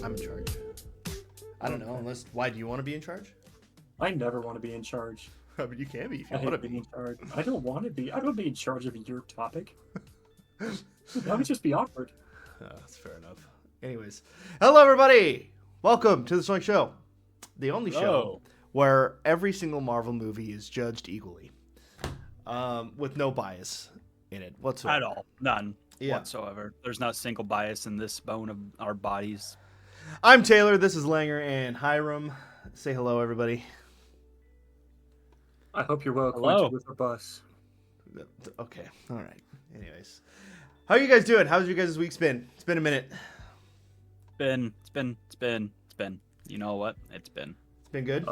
I'm in charge. I don't know, unless... Why, do you want to be in charge? I never want to be in charge. I mean, you can be if I you want to hate being be. in charge. I don't want to be. I don't want to be in charge of your topic. That would just be awkward. That's fair enough. Anyways, hello everybody! Welcome to the Sonic Show. The only show where every single Marvel movie is judged equally. With no bias in it whatsoever. At all. None whatsoever. There's not a single bias in this bone of our bodies. I'm Taylor, this is Langer, and Hiram. Say hello, everybody. I hope you're well acquainted with the bus. Okay, alright. Anyways. How are you guys doing? How's your guys' week been? It's been a minute. It's been. You know what? It's been good?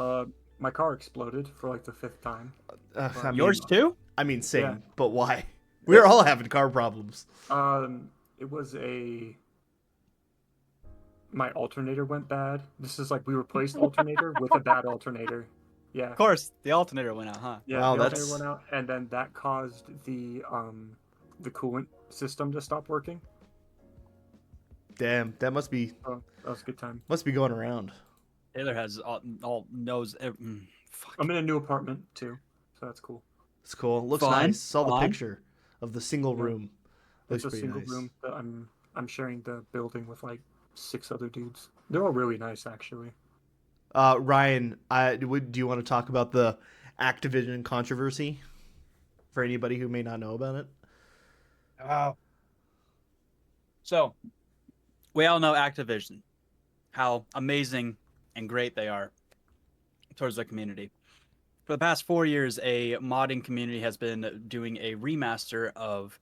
My car exploded for like the 5th time. Yours too? I mean, same, Yeah. but why? We're all having car problems. It was my alternator went bad. This is like we replaced alternator with a bad alternator. Yeah. Of course, the alternator went out, huh? Yeah, Wow, the that's- alternator went out, and then that caused the coolant system to stop working. Damn, that must be Oh, that was a good time. going around. Taylor has all knows. Fuck. I'm in a new apartment too, so that's cool. It's cool. Looks Fun, nice. Saw the fun. picture of the single Yeah. room. Looks It's a pretty single nice. room that I'm sharing the building with like 6 other dudes. They're all really nice, actually. Ryan, do you want to talk about the Activision controversy for anybody who may not know about it? So, we all know Activision, how amazing and great they are towards the community. For the past 4 years, a modding community has been doing a remaster of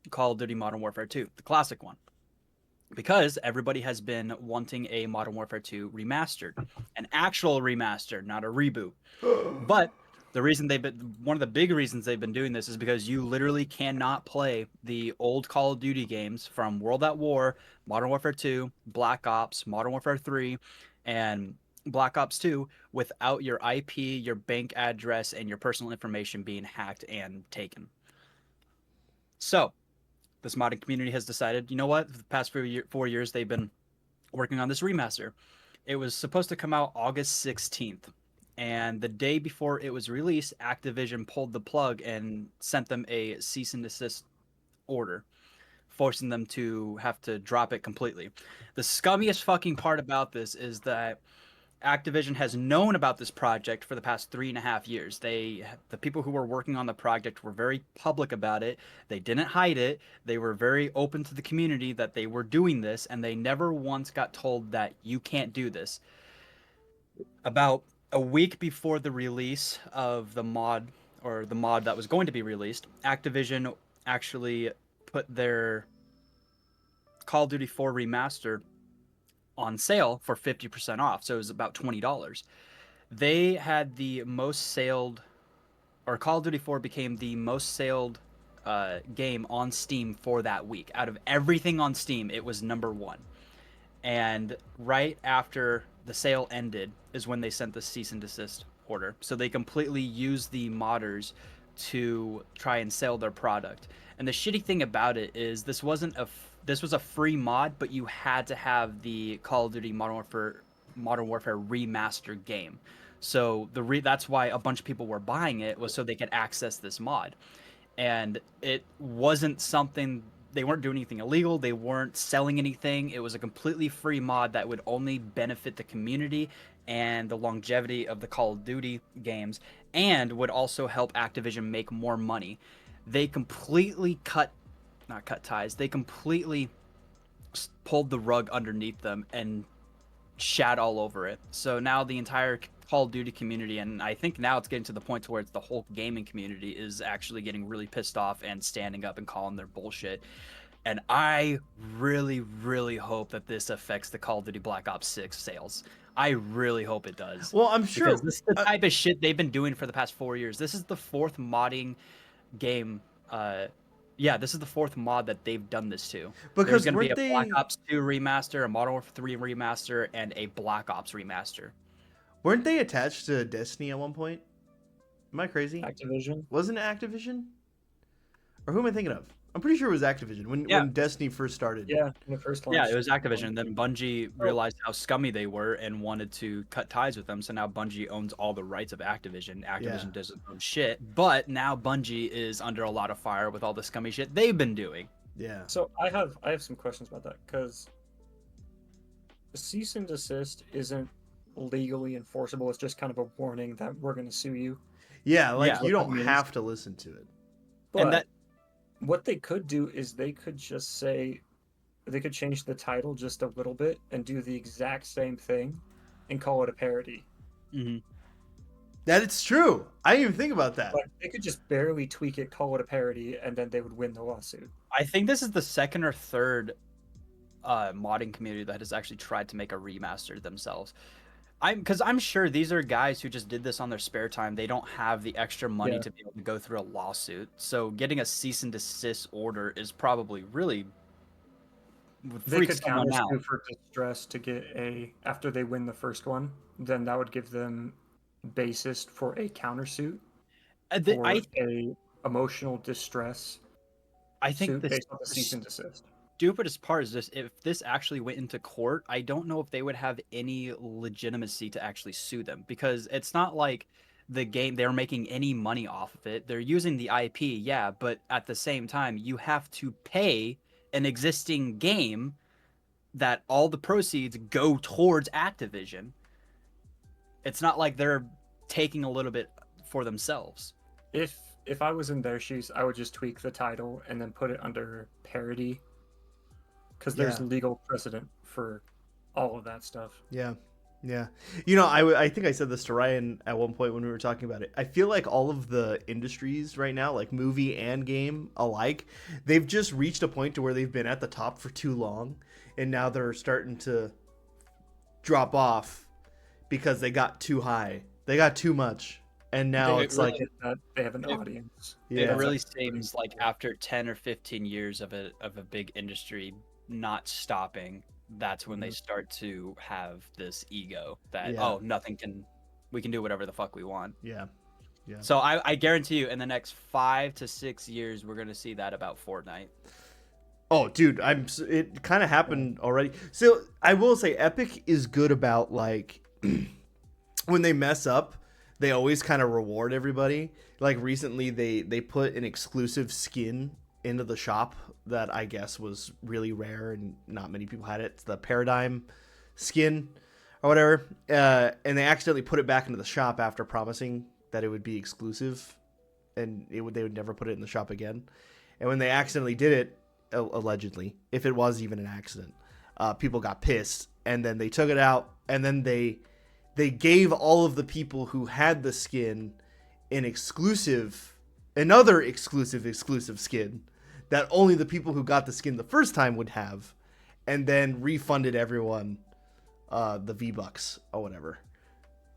Call of Duty Modern Warfare 2, the classic one. Because everybody has been wanting a Modern Warfare 2 remastered, an actual remaster, not a reboot. But one of the big reasons they've been doing this is because you literally cannot play the old Call of Duty games from World at War, Modern Warfare 2, Black Ops, Modern Warfare 3, and Black Ops 2 without your IP, your bank address, and your personal information being hacked and taken. So, this modding community has decided, you know what? For the past 4 years, they've been working on this remaster. It was supposed to come out August 16th. And the day before it was released, Activision pulled the plug and sent them a cease and desist order, forcing them to have to drop it completely. The scummiest fucking part about this is that Activision has known about this project for the past 3.5 years. The people who were working on the project were very public about it. They didn't hide it. They were very open to the community that they were doing this, and they never once got told that you can't do this. About a week before the release of the mod, or the mod that was going to be released, Activision actually put their Call of Duty 4 remaster on sale for 50% off, so it was about $20. They had the most sailed, or Call of Duty 4 became the most sailed game on Steam for that week. Out of everything on Steam, it was number 1. And right after the sale ended is when they sent the cease and desist order. So they completely used the modders to try and sell their product. And the shitty thing about it is this was a free mod, but you had to have the Call of Duty Modern Warfare remaster game. So that's why a bunch of people were buying it, was so they could access this mod. And it wasn't something, they weren't doing anything illegal, they weren't selling anything. It was a completely free mod that would only benefit the community and the longevity of the Call of Duty games, and would also help Activision make more money. They completely they completely pulled the rug underneath them and shat all over it. So now the entire Call of Duty community, and I think now it's getting to the point to where it's the whole gaming community, is actually getting really pissed off and standing up and calling their bullshit. And I really, really hope that this affects the Call of Duty Black Ops 6 sales. I really hope it does. Well, I'm sure. Because this is the type of shit they've been doing for the past 4 years. This is the 4th modding game. This is the 4th mod that they've done this to. Because there's going to be weren't a Black Ops 2 remaster, a Modern Warfare 3 remaster, and a Black Ops remaster. Weren't they attached to Destiny at one point? Am I crazy? Activision. Wasn't it Activision? Or who am I thinking of? I'm pretty sure it was Activision when Destiny first started. Yeah, in the first launch. Yeah, it was Activision. Then Bungie realized how scummy they were and wanted to cut ties with them. So now Bungie owns all the rights of Activision. Activision doesn't own shit. But now Bungie is under a lot of fire with all the scummy shit they've been doing. Yeah. So I have some questions about that, because the cease and desist isn't legally enforceable. It's just kind of a warning that we're going to sue you. Yeah, like Yeah. you don't have to listen to it. But And that what they could do is they could just say, they could change the title just a little bit and do the exact same thing and call it a parody. That it's true. I didn't even think about that. Like, they could just barely tweak it, call it a parody, and then they would win the lawsuit. I think this is the second or third modding community that has actually tried to make a remaster themselves. Because I'm sure these are guys who just did this on their spare time. They don't have the extra money to be able to go through a lawsuit. So getting a cease and desist order is probably really They could countersue for distress to get after they win the first one, then that would give them basis for a countersuit for a emotional distress. I think based on the cease and desist. Stupidest part is this: if this actually went into court, I don't know if they would have any legitimacy to actually sue them, because it's not like the game they're making any money off of it. They're using the IP, yeah, but at the same time, you have to pay an existing game that all the proceeds go towards Activision. It's not like they're taking a little bit for themselves. If I was in their shoes, I would just tweak the title and then put it under parody, because there's legal precedent for all of that stuff. Yeah. You know, I think I said this to Ryan at one point when we were talking about it. I feel like all of the industries right now, like movie and game alike, they've just reached a point to where they've been at the top for too long, and now they're starting to drop off because they got too high. They got too much. And now it's like that they have an audience. It really seems like after 10 or 15 years of a big industry not stopping, that's when they start to have this ego that we can do whatever the fuck we want. Yeah. So I guarantee you in the next 5 to 6 years we're gonna see that about Fortnite. Oh, dude, it kind of happened already. So I will say Epic is good about, like, when they mess up, they always kind of reward everybody. Like recently they put an exclusive skin into the shop that I guess was really rare and not many people had it. It's the Paradigm skin or whatever. And they accidentally put it back into the shop after promising that it would be exclusive and they would never put it in the shop again. And when they accidentally did it, allegedly, if it was even an accident, people got pissed, and then they took it out, and then they gave all of the people who had the skin another exclusive skin that only the people who got the skin the first time would have, and then refunded everyone the V-Bucks or whatever.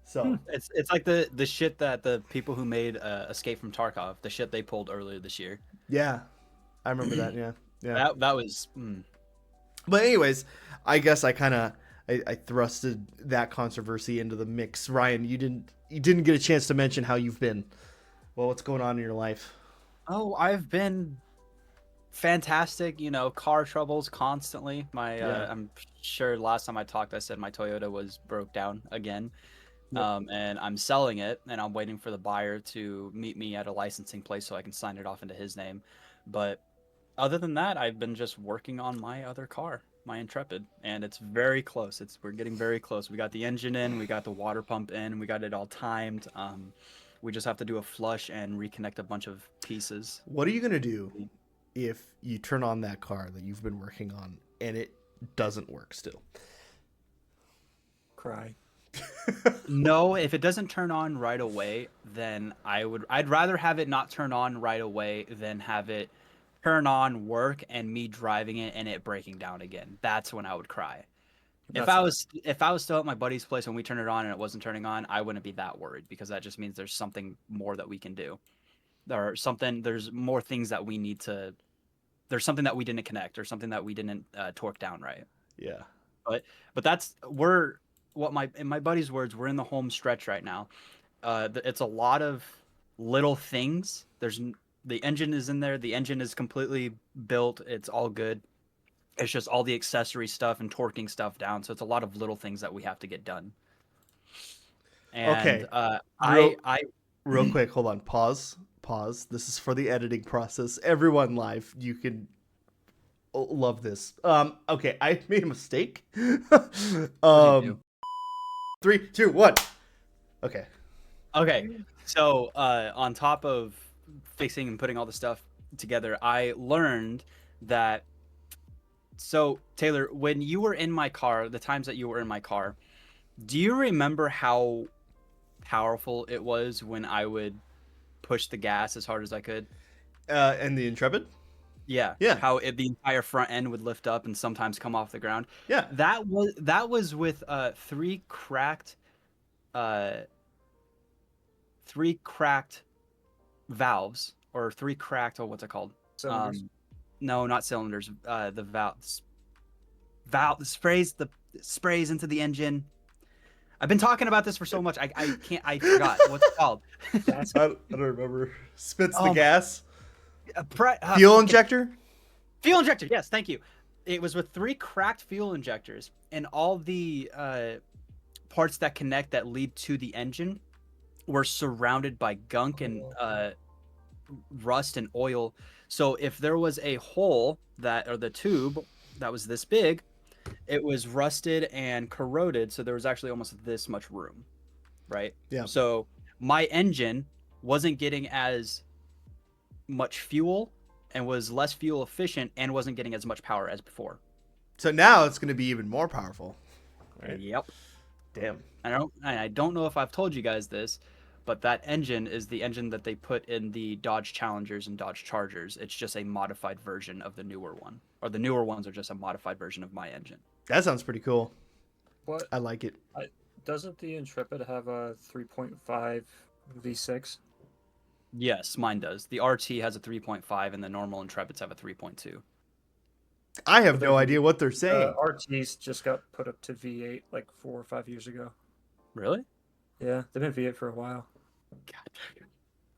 So it's like the shit that the people who made Escape from Tarkov, the shit they pulled earlier this year. Yeah, I remember that. Yeah. That was. But anyways, I guess I thrusted that controversy into the mix. Ryan, you didn't get a chance to mention how you've been. Well, what's going on in your life? Oh, I've been fantastic. You know, car troubles constantly. I'm sure last time I talked, I said my Toyota was broke down again. Yep. And I'm selling it, and I'm waiting for the buyer to meet me at a licensing place so I can sign it off into his name. But other than that, I've been just working on my other car, my Intrepid, and it's very close. We're getting very close. We got the engine in, we got the water pump in, we got it all timed. We just have to do a flush and reconnect a bunch of pieces. What are you gonna do if you turn on that car that you've been working on and it doesn't work still? Cry. No, if it doesn't turn on right away, then I'd rather have it not turn on right away than have it turn on, work, and me driving it and it breaking down again. That's when I would cry. If I was still at my buddy's place when we turned it on and it wasn't turning on, I wouldn't be that worried, because that just means there's something more that we can do. There's more things that we need to. There's something that we didn't connect, or something that we didn't torque down right. Yeah. But in my buddy's words, we're in the home stretch right now. It's a lot of little things. The engine is in there. The engine is completely built. It's all good. It's just all the accessory stuff and torquing stuff down. So it's a lot of little things that we have to get done. And okay. I real quick, hold on. Pause. This is for the editing process. Everyone live, you can love this. Okay, I made a mistake. 3, 2, 1. Okay. So on top of fixing and putting all the stuff together, I learned that. So Taylor, when you were in my car, the times that you were in my car, do you remember how powerful it was when I would push the gas as hard as I could? And the Intrepid? Yeah. How the entire front end would lift up and sometimes come off the ground. Yeah. That was with 3 cracked valves, or 3 cracked, what's it called? Cylinders. No, not cylinders. The valves. The sprays into the engine. I've been talking about this for so much. I forgot what's it called. I don't remember. Spits the gas. Fuel injector. Fuel injector. Yes, thank you. It was with 3 cracked fuel injectors, and all the parts that connect that lead to the engine were surrounded by gunk and rust and oil. So if there was a hole or the tube that was this big, it was rusted and corroded. So there was actually almost this much room, right? Yeah. So my engine wasn't getting as much fuel and was less fuel efficient and wasn't getting as much power as before. So now it's going to be even more powerful. Right? Yep. Damn. I don't know if I've told you guys this, but that engine is the engine that they put in the Dodge Challengers and Dodge Chargers. It's just a modified version of the newer one. Or the newer ones are just a modified version of my engine. That sounds pretty cool. What? I like it. Doesn't the Intrepid have a 3.5 V6? Yes, mine does. The RT has a 3.5 and the normal Intrepids have a 3.2. I have no idea what they're saying. RTs just got put up to V8 like 4 or 5 years ago. Really? Yeah, they've been V8 for a while. God.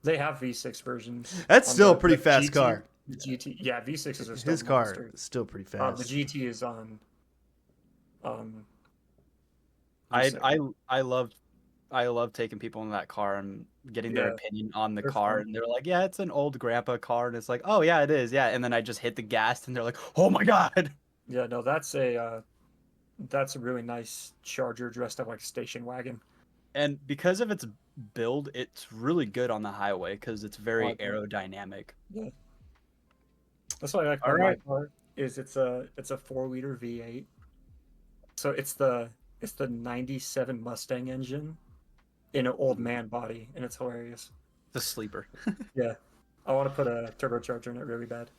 They have V6 versions. That's still a pretty fast car. The GT, yeah, V6s are still his car is still pretty fast. The GT is on. I love taking people in that car and getting their opinion on the car, and they're like, "Yeah, it's an old grandpa car," and it's like, "Oh yeah, it is, yeah." And then I just hit the gas, and they're like, "Oh my god!" Yeah, no, that's a really nice Charger dressed up like a station wagon. And because of its build, it's really good on the highway because it's very aerodynamic. Yeah, that's what I like about my car. Is it's a 4-liter V8, so it's the 97 Mustang engine in an old man body, and it's hilarious. The sleeper. Yeah, I want to put a turbocharger in it really bad.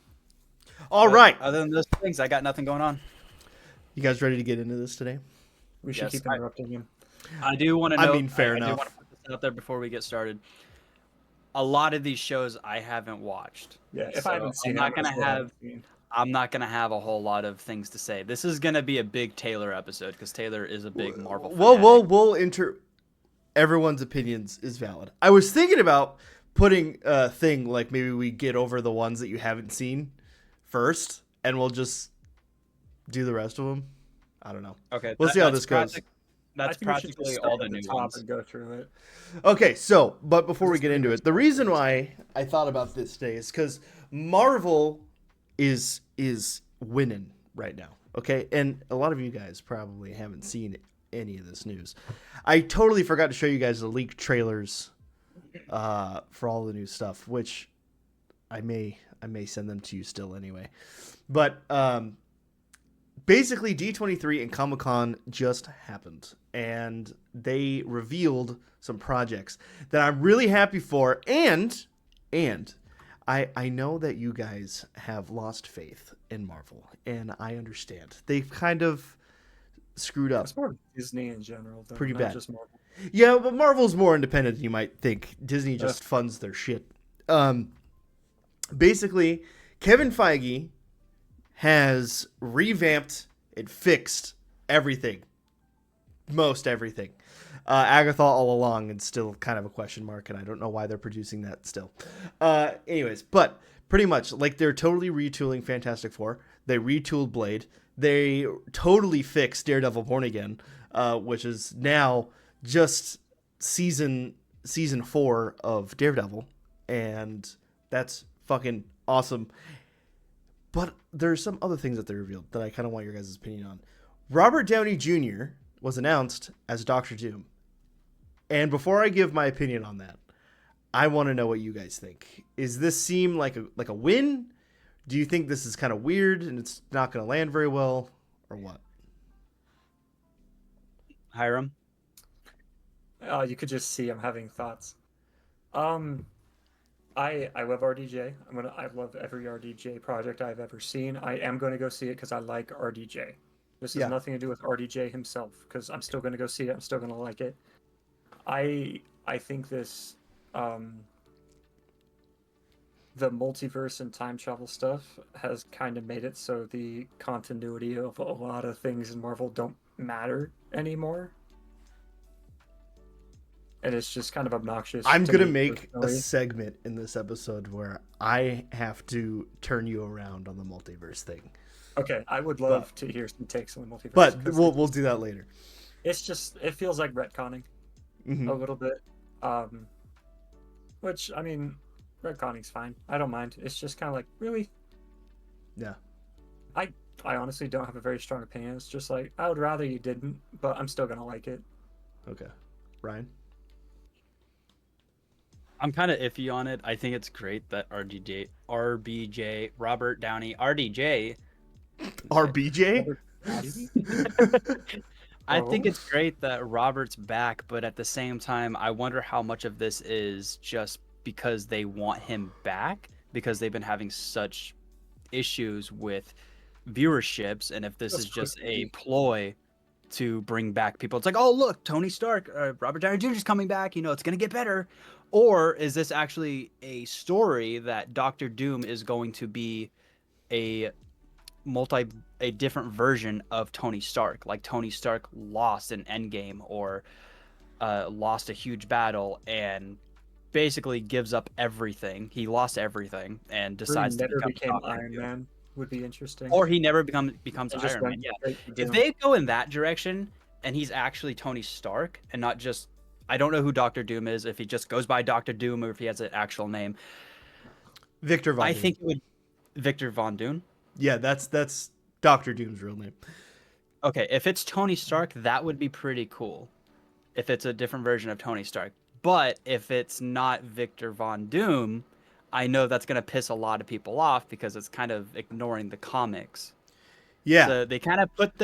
All right. Other than those things, I got nothing going on. You guys ready to get into this today? We should keep interrupting him. I do want to know. I mean, fair enough. I do want to put this out there before we get started. A lot of these shows I haven't watched. Yeah, if I haven't seen, I'm not gonna have a whole lot of things to say. This is gonna be a big Taylor episode because Taylor is a big Marvel fan. Everyone's opinions is valid. I was thinking about putting a thing like maybe we get over the ones that you haven't seen first, and we'll just do the rest of them. I don't know. Okay, we'll see how this goes. That's practically all the new ones. And go through it. Okay, but before we get into it, the reason why I thought about this today is because Marvel is winning right now. Okay, and a lot of you guys probably haven't seen any of this news. I totally forgot to show you guys the leaked trailers for all the new stuff, which I may send them to you still anyway. But basically, D23 and Comic-Con just happened, and they revealed some projects that I'm really happy for, and I know that you guys have lost faith in Marvel, and I understand. They've kind of screwed up. It's more Disney in general, though, pretty not bad. Just Marvel. Yeah, but Marvel's more independent than you might think. Disney just funds their shit. Basically, Kevin Feige has revamped and fixed everything most everything. Agatha all along and still kind of a question mark, and I don't know why they're producing that still. Anyways, but pretty much like they're totally retooling Fantastic Four. They retooled Blade. They totally fixed Daredevil Born Again, which is now just season 4 of Daredevil, and that's fucking awesome. But there's some other things that they revealed that I kind of want your guys' opinion on. Robert Downey Jr. was announced as Dr. Doom. And before I give my opinion on that, I want to know what you guys think. Is this seem like a win? Do you think this is kind of weird and it's not going to land very well, or what? Hiram? You could just see I'm having thoughts. I love RDJ. I love every RDJ project I've ever seen. I am going to go see it because I like RDJ. This has nothing to do with RDJ himself, because I'm still going to go see it. I'm still going to like it. I think this the multiverse and time travel stuff has kind of made it so the continuity of a lot of things in Marvel don't matter anymore. And it's just kind of obnoxious. I'm going to make a segment in this episode where I have to turn you around on the multiverse thing. Okay, I would love to hear some takes on the multiverse. But we'll do that later. It's just, it feels like retconning a little bit. Which, I mean, retconning's fine. I don't mind. It's just kind of like, really? Yeah. I honestly don't have a very strong opinion. It's just like, I would rather you didn't, but I'm still going to like it. Okay. Ryan? I'm kind of iffy on it. I think it's great that RBJ, Robert Downey, RDJ. RBJ? I think it's great that Robert's back, but at the same time, I wonder how much of this is just because they want him back, because they've been having such issues with viewerships, and if this is just a ploy to bring back people. It's like, oh, look, Tony Stark, Robert Downey Jr. is coming back, it's going to get better. Or is this actually a story that Doctor Doom is going to be a different version of Tony Stark, like Tony Stark lost an Endgame or lost a huge battle and basically gives up everything. He lost everything and decides to become Iron Man. Would be interesting. Or he never becomes Iron Man. Yeah. If they go in that direction and he's actually Tony Stark and not just, I don't know who Doctor Doom is, if he just goes by Doctor Doom or if he has an actual name. Victor Von Doom. I think it would Victor Von Doom. Yeah, that's Doctor Doom's real name. Okay, if it's Tony Stark, that would be pretty cool. If it's a different version of Tony Stark. But if it's not Victor Von Doom, I know that's going to piss a lot of people off because it's kind of ignoring the comics. Yeah. So they kind of put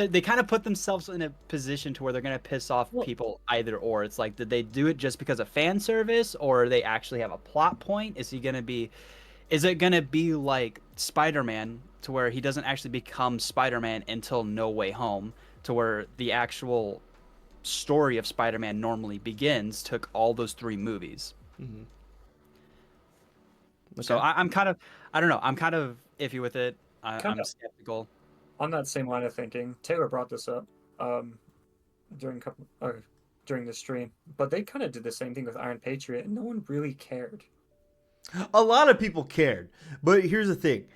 themselves in a position to where they're going to piss off people either or. It's like, did they do it just because of fan service, or they actually have a plot point? Is it going to be like Spider-Man, to where he doesn't actually become Spider-Man until No Way Home, to where the actual story of Spider-Man normally begins, took all those 3 movies. Mm-hmm. Okay. So I'm kind of iffy with it. I'm skeptical. On that same line of thinking, Taylor brought this up during the stream, but they kind of did the same thing with Iron Patriot, and no one really cared. A lot of people cared, but here's the thing.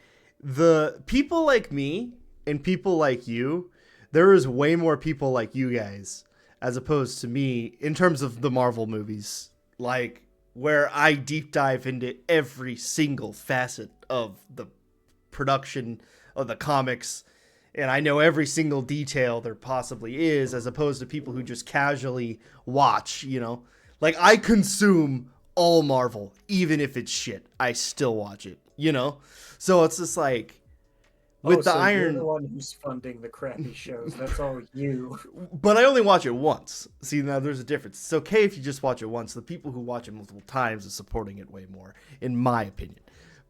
The people like me and people like you, there is way more people like you guys as opposed to me in terms of the Marvel movies, like where I deep dive into every single facet of the production of the comics, and I know every single detail there possibly is, as opposed to people who just casually watch, like I consume all Marvel, even if it's shit, I still watch it, So it's just like with the Iron. You're the one who's funding the crappy shows. That's all you. But I only watch it once. See, now there's a difference. It's okay if you just watch it once. The people who watch it multiple times are supporting it way more, in my opinion.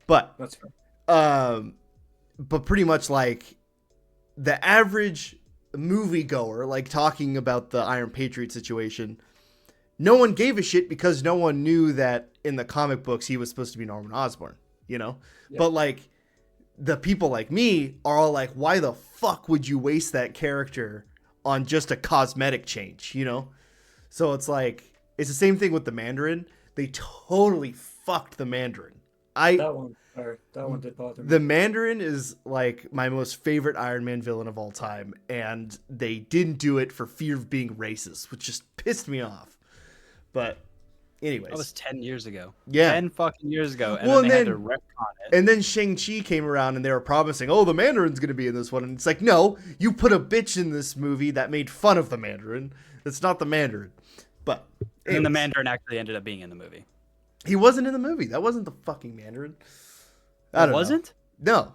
But that's fair. But pretty much like the average moviegoer, like talking about the Iron Patriot situation, no one gave a shit because no one knew that in the comic books he was supposed to be Norman Osborn, Yeah. But like the people like me are all like, why the fuck would you waste that character on just a cosmetic change, you know? So it's like, it's the same thing with the Mandarin. They totally fucked the Mandarin. That one did bother me. The Mandarin is like my most favorite Iron Man villain of all time, and they didn't do it for fear of being racist, which just pissed me off. But anyways. That was 10 years ago. Yeah. 10 fucking years ago. And then they had to retcon it. And then Shang-Chi came around and they were promising, oh, the Mandarin's going to be in this one. And it's like, no, you put a bitch in this movie that made fun of the Mandarin. It's not the Mandarin. But and the Mandarin actually ended up being in the movie. He wasn't in the movie. That wasn't the fucking Mandarin. It wasn't? No.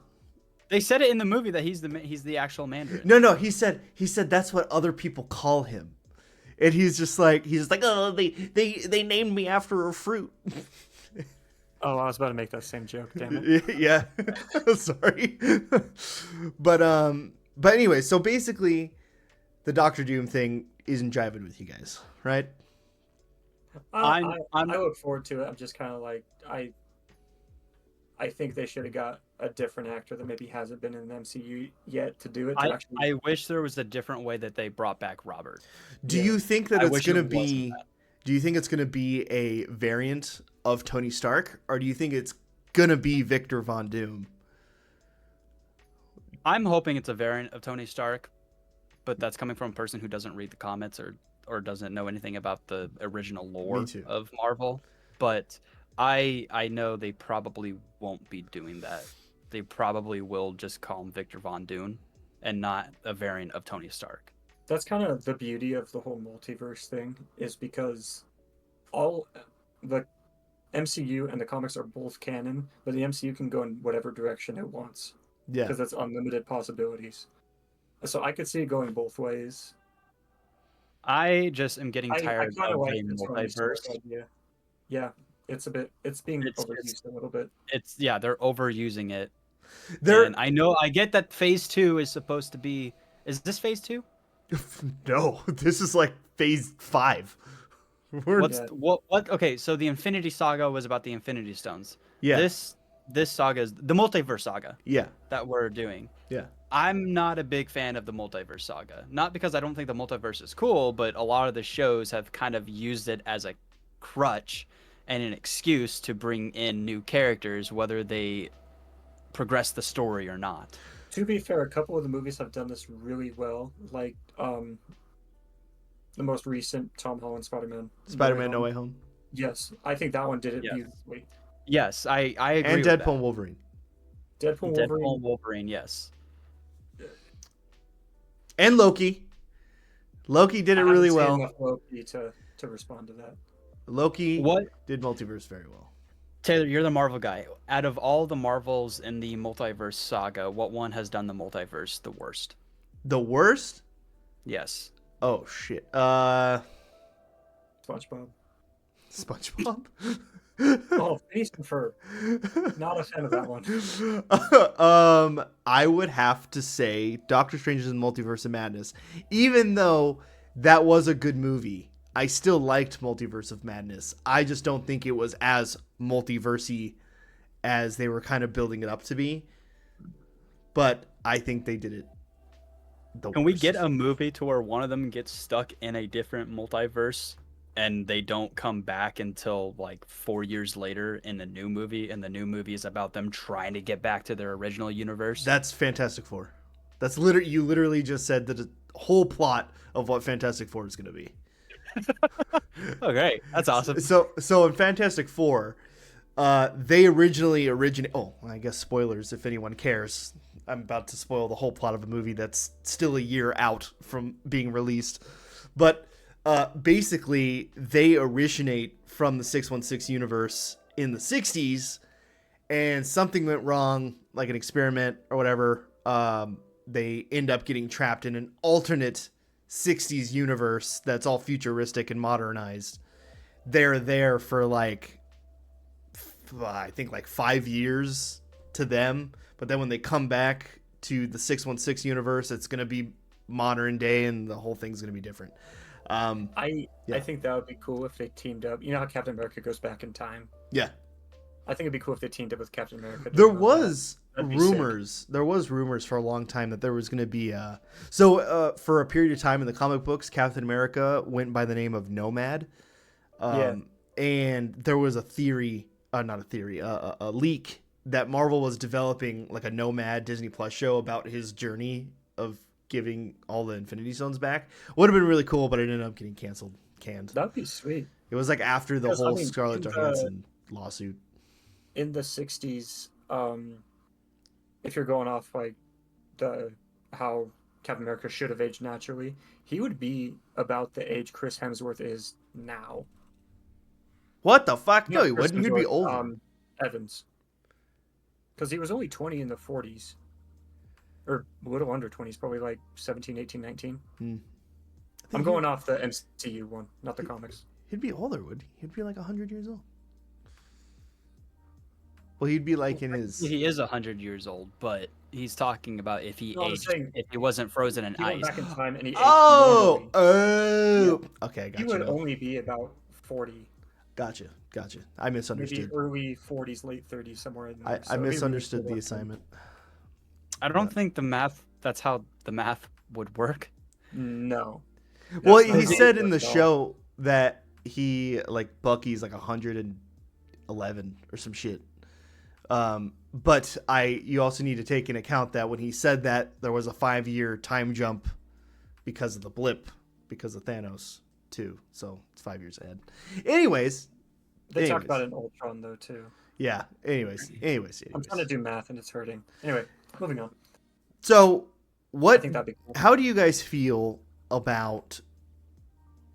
They said it in the movie that he's the actual Mandarin. No. He said that's what other people call him, and he's just like oh they named me after a fruit. Oh, I was about to make that same joke. Damn it. Yeah. Sorry. But anyway, so basically, the Doctor Doom thing isn't jiving with you guys, right? I look forward to it. I'm just kind of like I think they should have got a different actor that maybe hasn't been in the MCU yet to do it. I wish there was a different way that they brought back Robert. Do you think that it's going to be... Do you think it's going to be a variant of Tony Stark, or do you think it's going to be Victor Von Doom? I'm hoping it's a variant of Tony Stark, but that's coming from a person who doesn't read the comics or doesn't know anything about the original lore of Marvel. But I know they probably won't be doing that. They probably will just call him Victor Von Doom and not a variant of Tony Stark. That's kind of the beauty of the whole multiverse thing, is because all the MCU and the comics are both canon, but the MCU can go in whatever direction it wants. Yeah. Because it's unlimited possibilities. So I could see it going both ways. I just am getting tired of the multiverse. Idea. Yeah, it's being overused a little bit. They're overusing it. And I get that phase 2 is supposed to be... Is this phase 2? No, this is like phase 5. Okay, so the Infinity Saga was about the Infinity Stones. Yeah. This saga is the multiverse saga. Yeah. That we're doing. Yeah. I'm not a big fan of the multiverse saga. Not because I don't think the multiverse is cool, but a lot of the shows have kind of used it as a crutch and an excuse to bring in new characters, whether they progress the story or not. To be fair, a couple of the movies have done this really well, like the most recent Tom Holland Spider-Man No Way Home. Yes, I think that one did it beautifully. Yes, I agree. And with Deadpool that. and Wolverine. Deadpool and Wolverine, yes. And Loki. Loki did it really well. Enough Loki to respond to that. Loki did multiverse very well. Taylor, you're the Marvel guy. Out of all the Marvels in the multiverse saga, what one has done the multiverse the worst? The worst? Yes. Oh shit. SpongeBob. SpongeBob? Oh, Phineas and Ferb. Not a fan of that one. I would have to say Doctor Strange in the Multiverse of Madness. Even though that was a good movie, I still liked Multiverse of Madness. I just don't think it was as multiversey as they were kind of building it up to be. But I think they did it the worst. Can we get a movie to where one of them gets stuck in a different multiverse and they don't come back until like 4 years later in the new movie, and the new movie is about them trying to get back to their original universe? That's Fantastic Four. That's literally, you literally just said the whole plot of what Fantastic Four is going to be. Oh, great. That's awesome. So in Fantastic Four, they originally oh, I guess spoilers if anyone cares. I'm about to spoil the whole plot of a movie that's still a year out from being released. But basically, they originate from the 616 universe in the 60s, and something went wrong, like an experiment or whatever. They end up getting trapped in an alternate 60s universe that's all futuristic and modernized. They're there for like, I think like 5 years to them. But then when they come back to the 616 universe, it's going to be modern day and the whole thing's going to be different. I think that would be cool if they teamed up. You know how Captain America goes back in time? Yeah. I think it'd be cool if they teamed up with Captain America. There was rumors. There was rumors for a long time that there was going to be for a period of time in the comic books, Captain America went by the name of Nomad. And there was a theory, a leak that Marvel was developing like a Nomad Disney Plus show about his journey of giving all the Infinity Stones back. Would have been really cool, but it ended up getting canned. That'd be sweet. It was like after the whole Scarlett Johansson lawsuit. In the 60s, if you're going off like how Captain America should have aged naturally, he would be about the age Chris Hemsworth is now. What the fuck? No, he wouldn't. He'd be older. Evans. Because he was only 20 in the 40s. Or a little under 20s, probably like 17, 18, 19. I'm going off the MCU one, not the comics. He'd be older, would he? He'd be like 100 years old. Well, he'd be like in his... He is 100 years old, but he's talking about if he if he wasn't frozen in ice. Back in time and he aged normally. Yeah. Okay, gotcha. He would only be about 40. Gotcha. I misunderstood. Maybe early 40s, late 30s, somewhere in there. I misunderstood the assignment. I don't think that's how the math would work. No. Well, he said in the show that he, like, Bucky's like 111 or some shit. But you also need to take into account that when he said that, there was a 5-year time jump because of the blip, because of Thanos too. So it's 5 years ahead. Anyways. They talked about it in Ultron though too. Yeah. Anyways. I'm trying to do math and it's hurting. Anyway, moving on. So I think that'd be cool. How do you guys feel about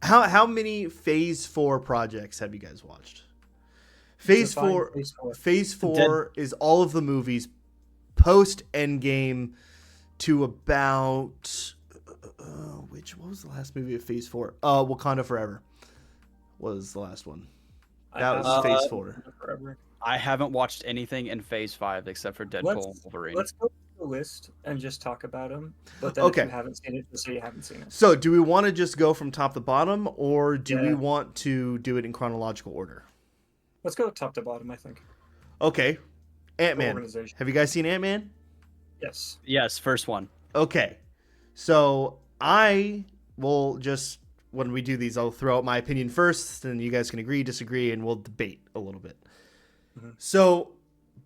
how many Phase 4 projects have you guys watched? Phase 4 is all of the movies post Endgame to about what was the last movie of Phase 4? Wakanda Forever was the last one. That was Phase 4. I haven't watched anything in Phase 5 except for Deadpool and Wolverine. Let's go through the list and just talk about them. But then if you haven't seen it, just say you haven't seen it. So do we want to just go from top to bottom, or do we want to do it in chronological order? Let's go top to bottom, I think. Okay. Ant-Man. Have you guys seen Ant-Man? Yes. Yes, first one. Okay. So I will just, when we do these, I'll throw out my opinion first, and you guys can agree, disagree, and we'll debate a little bit. Mm-hmm. So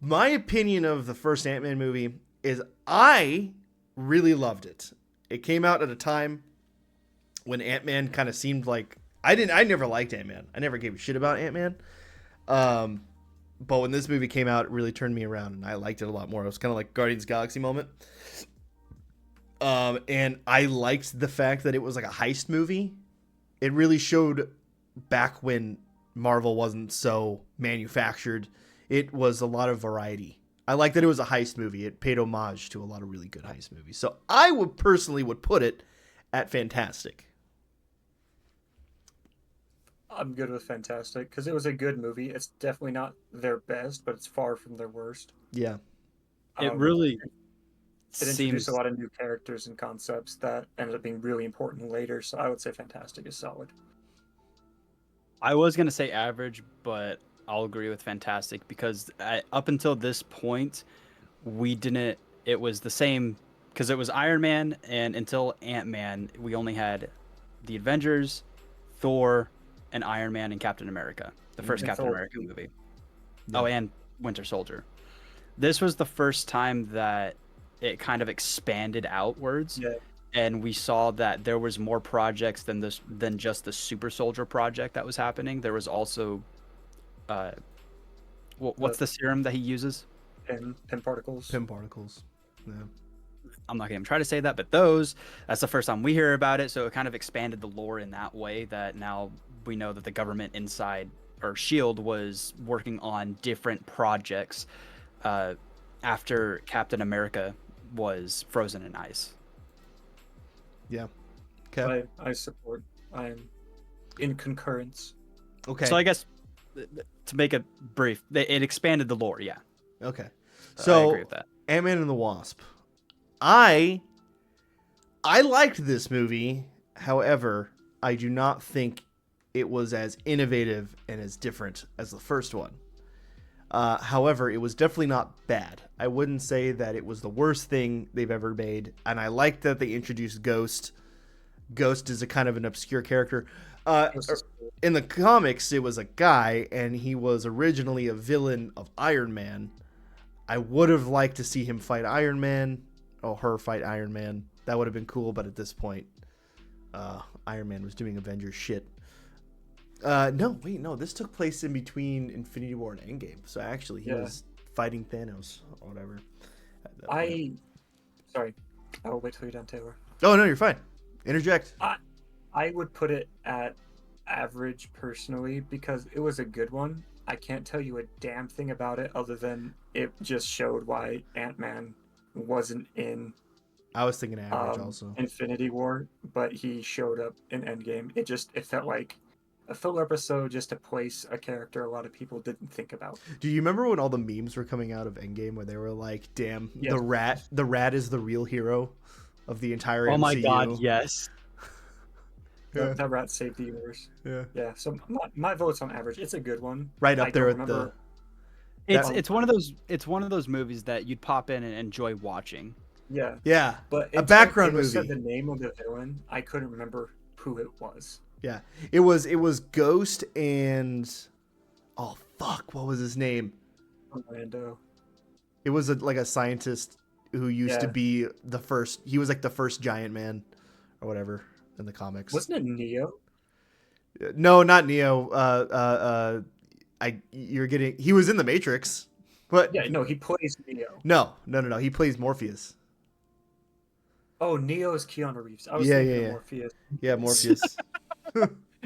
my opinion of the first Ant-Man movie is I really loved it. It came out at a time when Ant-Man kind of seemed like, I never liked Ant-Man. I never gave a shit about Ant-Man. But when this movie came out, it really turned me around and I liked it a lot more. It was kind of like Guardians of the Galaxy moment. And I liked the fact that it was like a heist movie. It really showed back when Marvel wasn't so manufactured. It was a lot of variety. I like that it was a heist movie. It paid homage to a lot of really good heist movies. So I would personally put it at fantastic. I'm good with fantastic because it was a good movie. It's definitely not their best, but it's far from their worst. Yeah. It really introduced a lot of new characters and concepts that ended up being really important later. So I would say fantastic is solid. I was going to say average, but I'll agree with fantastic because up until this point, it was the same because it was Iron Man, and until Ant-Man, we only had the Avengers, Thor, and Iron Man and Captain America, the first Captain America movie. Yeah. Oh, and Winter Soldier. This was the first time that it kind of expanded outwards. Yeah. And we saw that there was more projects than just the Super Soldier project that was happening. There was also, what's the serum that he uses? Pim particles. Pim particles. Yeah. I'm not going to even try to say that, but that's the first time we hear about it. So it kind of expanded the lore in that way that now we know that the government inside or S.H.I.E.L.D. was working on different projects after Captain America was frozen in ice. Yeah. Okay. I support. I am in concurrence. Okay. So I guess to make it brief, it expanded the lore. Yeah. Okay. So I agree with that. Ant-Man and the Wasp. I liked this movie. However, I do not think it was as innovative and as different as the first one. However, it was definitely not bad. I wouldn't say that it was the worst thing they've ever made, and I like that they introduced Ghost. Ghost is a kind of an obscure character. In the comics, it was a guy, and he was originally a villain of Iron Man. I would have liked to see him fight Iron Man, or her fight Iron Man. That would have been cool, but at this point, Iron Man was doing Avengers shit. No, this took place in between Infinity War and Endgame. So actually, he was fighting Thanos or whatever. Sorry, I will wait till you're done, Taylor. Oh, no, you're fine. Interject. I would put it at average personally because it was a good one. I can't tell you a damn thing about it other than it just showed why Ant-Man wasn't in I was thinking average also. Infinity War, but he showed up in Endgame. It felt like a filler episode just to place a character a lot of people didn't think about. Do you remember when all the memes were coming out of Endgame where they were like, damn, the rat is the real hero of the entire MCU? Oh my god, yes. That rat saved the universe. Yeah. So my vote's on average. It's a good one. Right up there with the. It's one of those movies that you'd pop in and enjoy watching. Yeah. But a background movie. Said the name of the villain, I couldn't remember who it was. Yeah, it was Ghost and oh fuck, what was his name? Orlando. It was like a scientist who used to be the first. He was like the first giant man, or whatever in the comics. Wasn't it Neo? No, not Neo. He was in the Matrix, but he plays Neo. No. He plays Morpheus. Oh, Neo is Keanu Reeves. I was thinking Morpheus. Yeah, Morpheus.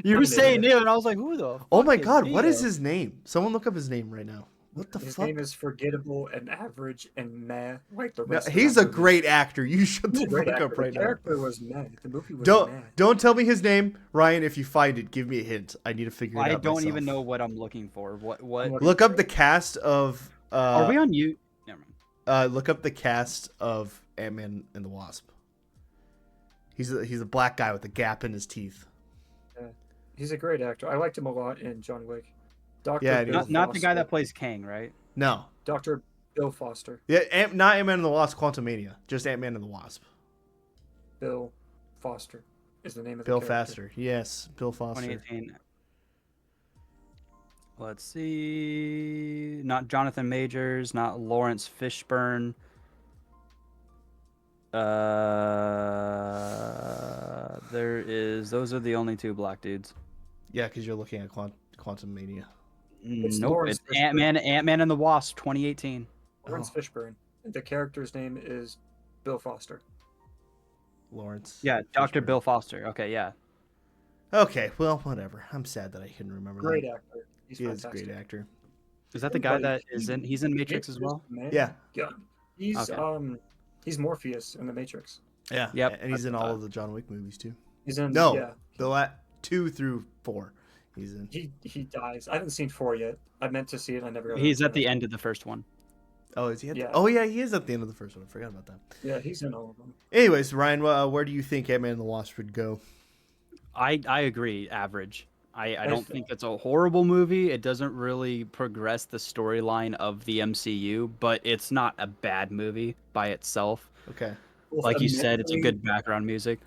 You were saying Neo, and I was like, who the? Oh my god, what is his name? Someone look up his name right now. What the fuck? His name is forgettable and average and meh, like the rest. He's a great actor. You should look up right now. The character was meh. The movie was meh. Don't tell me his name, Ryan. If you find it, give me a hint. I need to figure it out. I don't even know what I'm looking for. What? Look up the cast of. Are we on you? Never mind. Look up the cast of Ant-Man and the Wasp. He's a black guy with a gap in his teeth. Yeah. He's a great actor. I liked him a lot in John Wick. Not the guy that plays Kang, right? No. Dr. Bill Foster. Yeah, not Ant-Man and the Wasp Quantumania. Just Ant-Man and the Wasp. Bill Foster is the name of Bill the character. Foster. Yes, Bill Foster. 2018. Let's see. Not Jonathan Majors, not Lawrence Fishburne. Those are the only two black dudes. Yeah, because you're looking at Quantumania. Nope, it's Ant-Man and the Wasp 2018. Lawrence Fishburne. The character's name is Bill Foster. Lawrence. Yeah, Dr. Bill Foster. Okay, yeah. Okay, well, whatever. I'm sad that I couldn't remember great that. Actor. He's a great actor. Is that the guy that is in? He's in Matrix as well. Yeah. He's Morpheus in the Matrix. Yeah. Yep. And he's in all of the John Wick movies too. He's in the 2 through 4. He's in. He dies. I haven't seen 4 yet. I meant to see it. I never got. He's at the end of the first one. Oh, is he? Oh yeah, he is at the end of the first one. I forgot about that. Yeah, he's in all of them. Anyways, Ryan, where do you think Ant-Man and the Wasp would go? I agree. Average. I don't think it's a horrible movie. It doesn't really progress the storyline of the MCU, but it's not a bad movie by itself. Okay. Like you said, it's a good background music.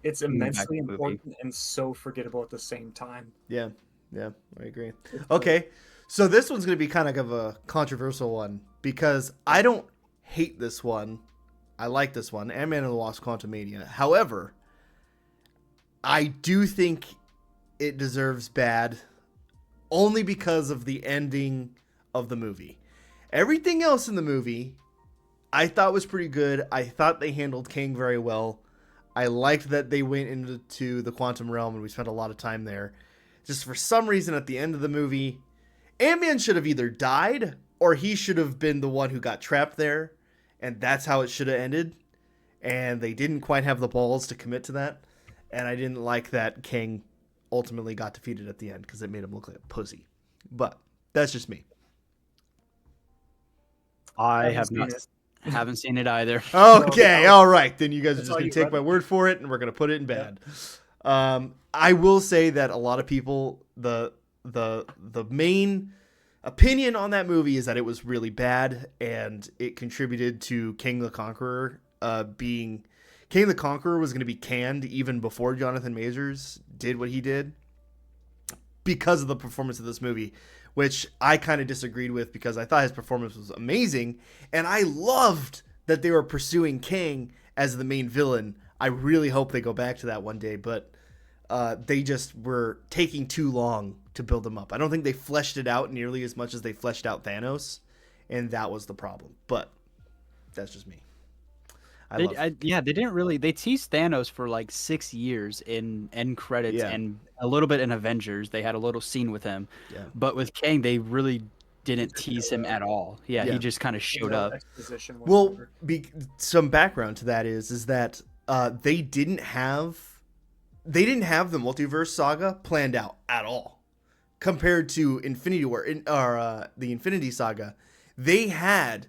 It's immensely important and so forgettable at the same time. Yeah, I agree. Okay, so this one's going to be kind of a controversial one because I don't hate this one. I like this one, Ant-Man and the Wasp Quantumania. However, I do think it deserves bad only because of the ending of the movie. Everything else in the movie I thought was pretty good. I thought they handled Kang very well. I liked that they went into the quantum realm and we spent a lot of time there. Just for some reason at the end of the movie, Ant-Man should have either died or he should have been the one who got trapped there. And that's how it should have ended. And they didn't quite have the balls to commit to that. And I didn't like that Kang ultimately got defeated at the end because it made him look like a pussy. But that's just me. I haven't seen it either. Okay, all right. Then you guys are just going to take my word for it, and we're going to put it in bad. I will say that a lot of people, the main opinion on that movie is that it was really bad, and it contributed to King the Conqueror being... King the Conqueror was going to be canned even before Jonathan Majors did what he did because of the performance of this movie, which I kind of disagreed with because I thought his performance was amazing, and I loved that they were pursuing King as the main villain. I really hope they go back to that one day, but they just were taking too long to build him up. I don't think they fleshed it out nearly as much as they fleshed out Thanos, and that was the problem. But that's just me. They didn't really. They teased Thanos for like 6 years in end credits and a little bit in Avengers. They had a little scene with him, but with Kang, they really didn't tease him at all. Yeah, he just kind of showed up. Well, some background to that is that they didn't have the multiverse saga planned out at all compared to Infinity War or the Infinity Saga. They had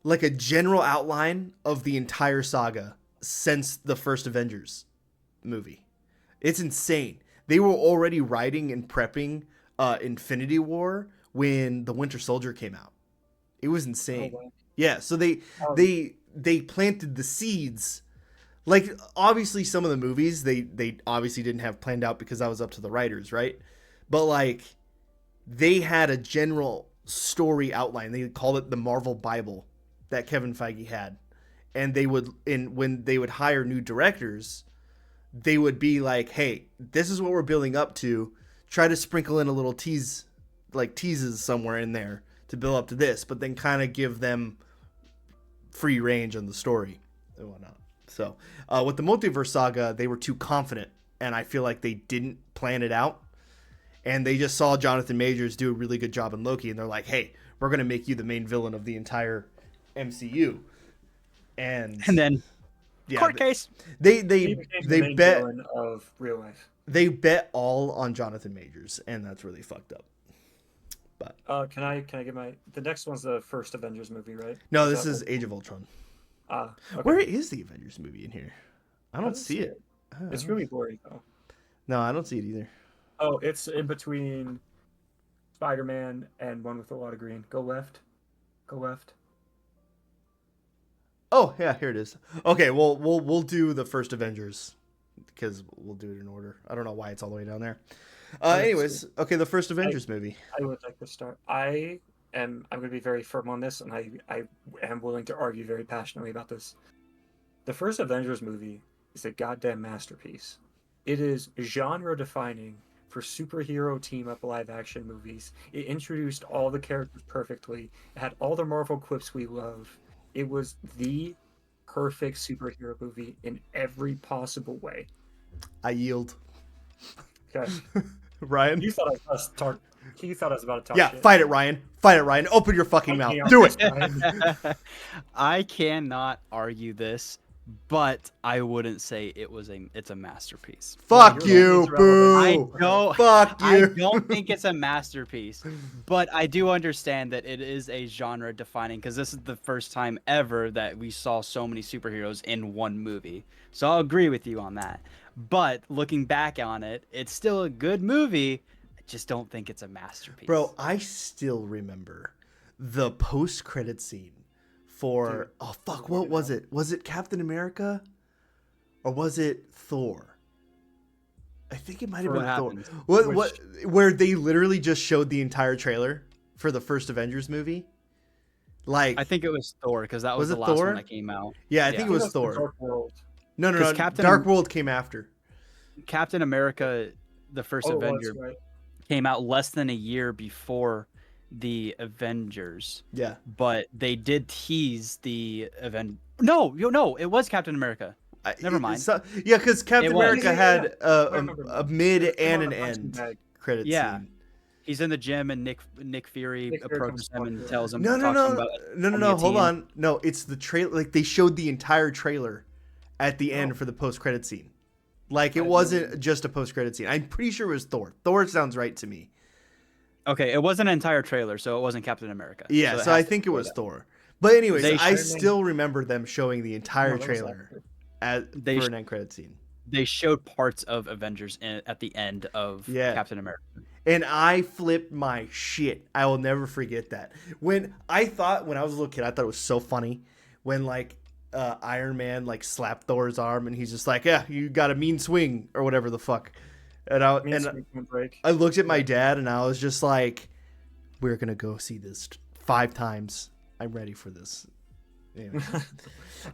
like a general outline of the entire saga since the first Avengers movie. It's insane. They were already writing and prepping Infinity War when the Winter Soldier came out. It was insane. Oh, wow. Yeah, so they planted the seeds. Like, obviously some of the movies they obviously didn't have planned out because that was up to the writers, right? But like they had a general story outline. They called it the Marvel Bible that Kevin Feige had. And they would, when they would hire new directors, they would be like, hey, this is what we're building up to. Try to sprinkle in a little teases somewhere in there to build up to this, but then kind of give them free range on the story and whatnot. So with the multiverse saga, they were too confident, and I feel like they didn't plan it out. And they just saw Jonathan Majors do a really good job in Loki, and they're like, hey, we're going to make you the main villain of the entire MCU. And then court case. They bet of real life. They bet all on Jonathan Majors, and that's really fucked up. But can I get the next one's the first Avengers movie, right? No, this is Age of Ultron. Okay. Where is the Avengers movie in here? I don't see it. It's really blurry though. No, I don't see it either. Oh, it's in between Spider-Man and one with a lot of green. Go left. Oh yeah, here it is. Okay, well we'll do the first Avengers because we'll do it in order. I don't know why it's all the way down there. Anyways, okay, the first Avengers movie. I would like to start. I'm going to be very firm on this, and I am willing to argue very passionately about this. The first Avengers movie is a goddamn masterpiece. It is genre defining for superhero team up live action movies. It introduced all the characters perfectly. It had all the Marvel quips we love. It was the perfect superhero movie in every possible way. I yield. Okay. Ryan? You thought I was about to talk shit. Shit. Fight it, Ryan. Open your fucking mouth. Do it. I cannot argue this, but I wouldn't say it's a masterpiece. Fuck you, boo. Fuck you. I don't think it's a masterpiece, but I do understand that it is a genre defining because this is the first time ever that we saw so many superheroes in one movie. So I'll agree with you on that. But looking back on it, it's still a good movie. I just don't think it's a masterpiece. Bro, I still remember the post-credit scene for what was it? Was it Captain America or was it Thor? I think it might have been Thor. What where they literally just showed the entire trailer for the first Avengers movie? Like I think it was Thor because that was the last one that came out. Yeah, I think it was Thor. Dark World. No. Dark World came after. Captain America, the first Avenger, came out less than a year before the Avengers. Yeah. But they did tease the event. No, it was Captain America. Never mind. Because Captain America had a mid and an end credit scene. He's in the gym and Nick Fury approaches him and tells him. No. Hold on. No, it's the trailer. Like they showed the entire trailer at the end for the post-credit scene. Like it wasn't just a post-credit scene. I'm pretty sure it was Thor. Thor sounds right to me. Okay, it wasn't an entire trailer, so it wasn't Captain America. Yeah, so I think it was Thor. But anyways, I still remember them showing the entire trailer for an end credit scene. They showed parts of Avengers at the end of Captain America. And I flipped my shit. I will never forget that. When I was a little kid, I thought it was so funny when like Iron Man like slapped Thor's arm and he's just like, yeah, you got a mean swing or whatever the fuck. And I looked at my dad and I was just like, we're going to go see this 5 times. I'm ready for this. Anyway.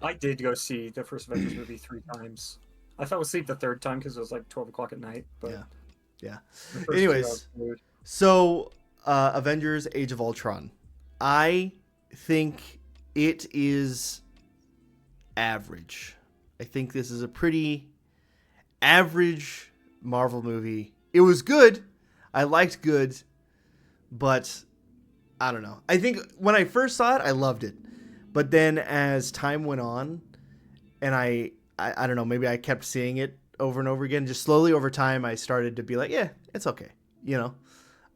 I did go see the first Avengers movie 3 times. I fell asleep the 3rd time because it was like 12 o'clock at night. But yeah. Anyways, so Avengers Age of Ultron. I think it is average. I think this is a pretty average Marvel movie. It was good. I liked good, but I don't know. I think when I first saw it, I loved it. But then as time went on, and I don't know, maybe I kept seeing it over and over again. Just slowly over time, I started to be like, yeah, it's okay. You know?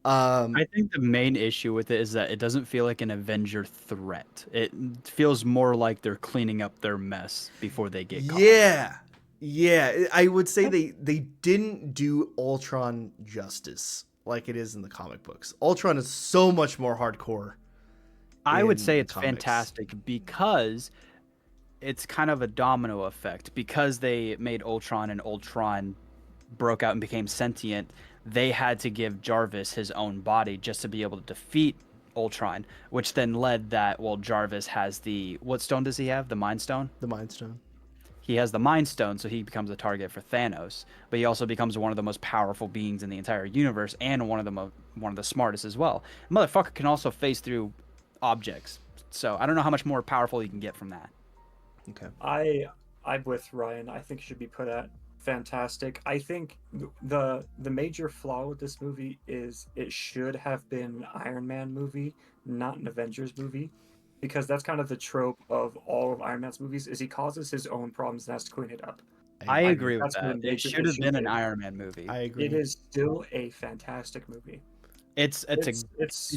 I think the main issue with it is that it doesn't feel like an Avenger threat. It feels more like they're cleaning up their mess before they get caught. Yeah. I would say they didn't do Ultron justice like it is in the comic books. Ultron is so much more hardcore. I would say it's fantastic because it's kind of a domino effect. Because they made Ultron and Ultron broke out and became sentient, they had to give Jarvis his own body just to be able to defeat Ultron, which then led that, well, Jarvis has what stone does he have? The Mind Stone? The Mind Stone. He has the Mind Stone, so he becomes a target for Thanos. But he also becomes one of the most powerful beings in the entire universe and one of the smartest as well. Motherfucker can also phase through objects. So I don't know how much more powerful you can get from that. Okay. I'm with Ryan. I think it should be put at fantastic. I think the major flaw with this movie is it should have been an Iron Man movie, not an Avengers movie, because that's kind of the trope of all of Iron Man's movies is he causes his own problems and has to clean it up. I agree with that. It should have been an Iron Man movie. I agree. It is still a fantastic movie. It's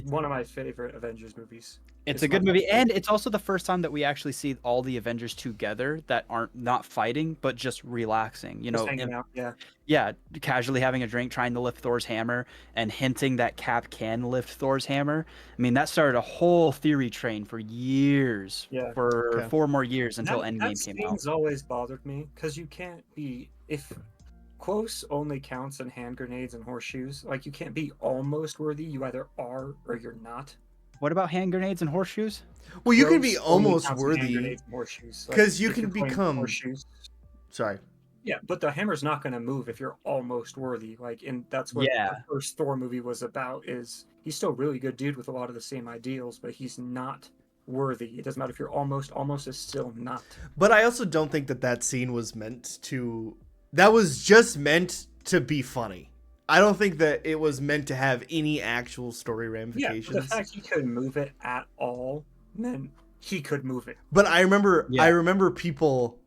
one of my favorite Avengers movies. It's a good movie, and it's also the first time that we actually see all the Avengers together that aren't not fighting, but just relaxing. You know, hanging out, yeah, casually having a drink, trying to lift Thor's hammer, and hinting that Cap can lift Thor's hammer. I mean, that started a whole theory train for years, for 4 more years until Endgame came out. That scene's always bothered me because you can't be if close only counts in hand grenades and horseshoes. Like you can't be almost worthy. You either are or you're not. What about hand grenades and horseshoes? Well, you can be almost worthy because you can become horseshoes. Sorry. Yeah, but the hammer's not going to move if you're almost worthy. Like, and that's what the first Thor movie was about. Is he's still a really good dude with a lot of the same ideals, but he's not worthy. It doesn't matter if you're almost is still not. But I also don't think that scene was meant to. That was just meant to be funny. I don't think that it was meant to have any actual story ramifications. Yeah, the fact he couldn't move it at all meant he could move it. But I remember people.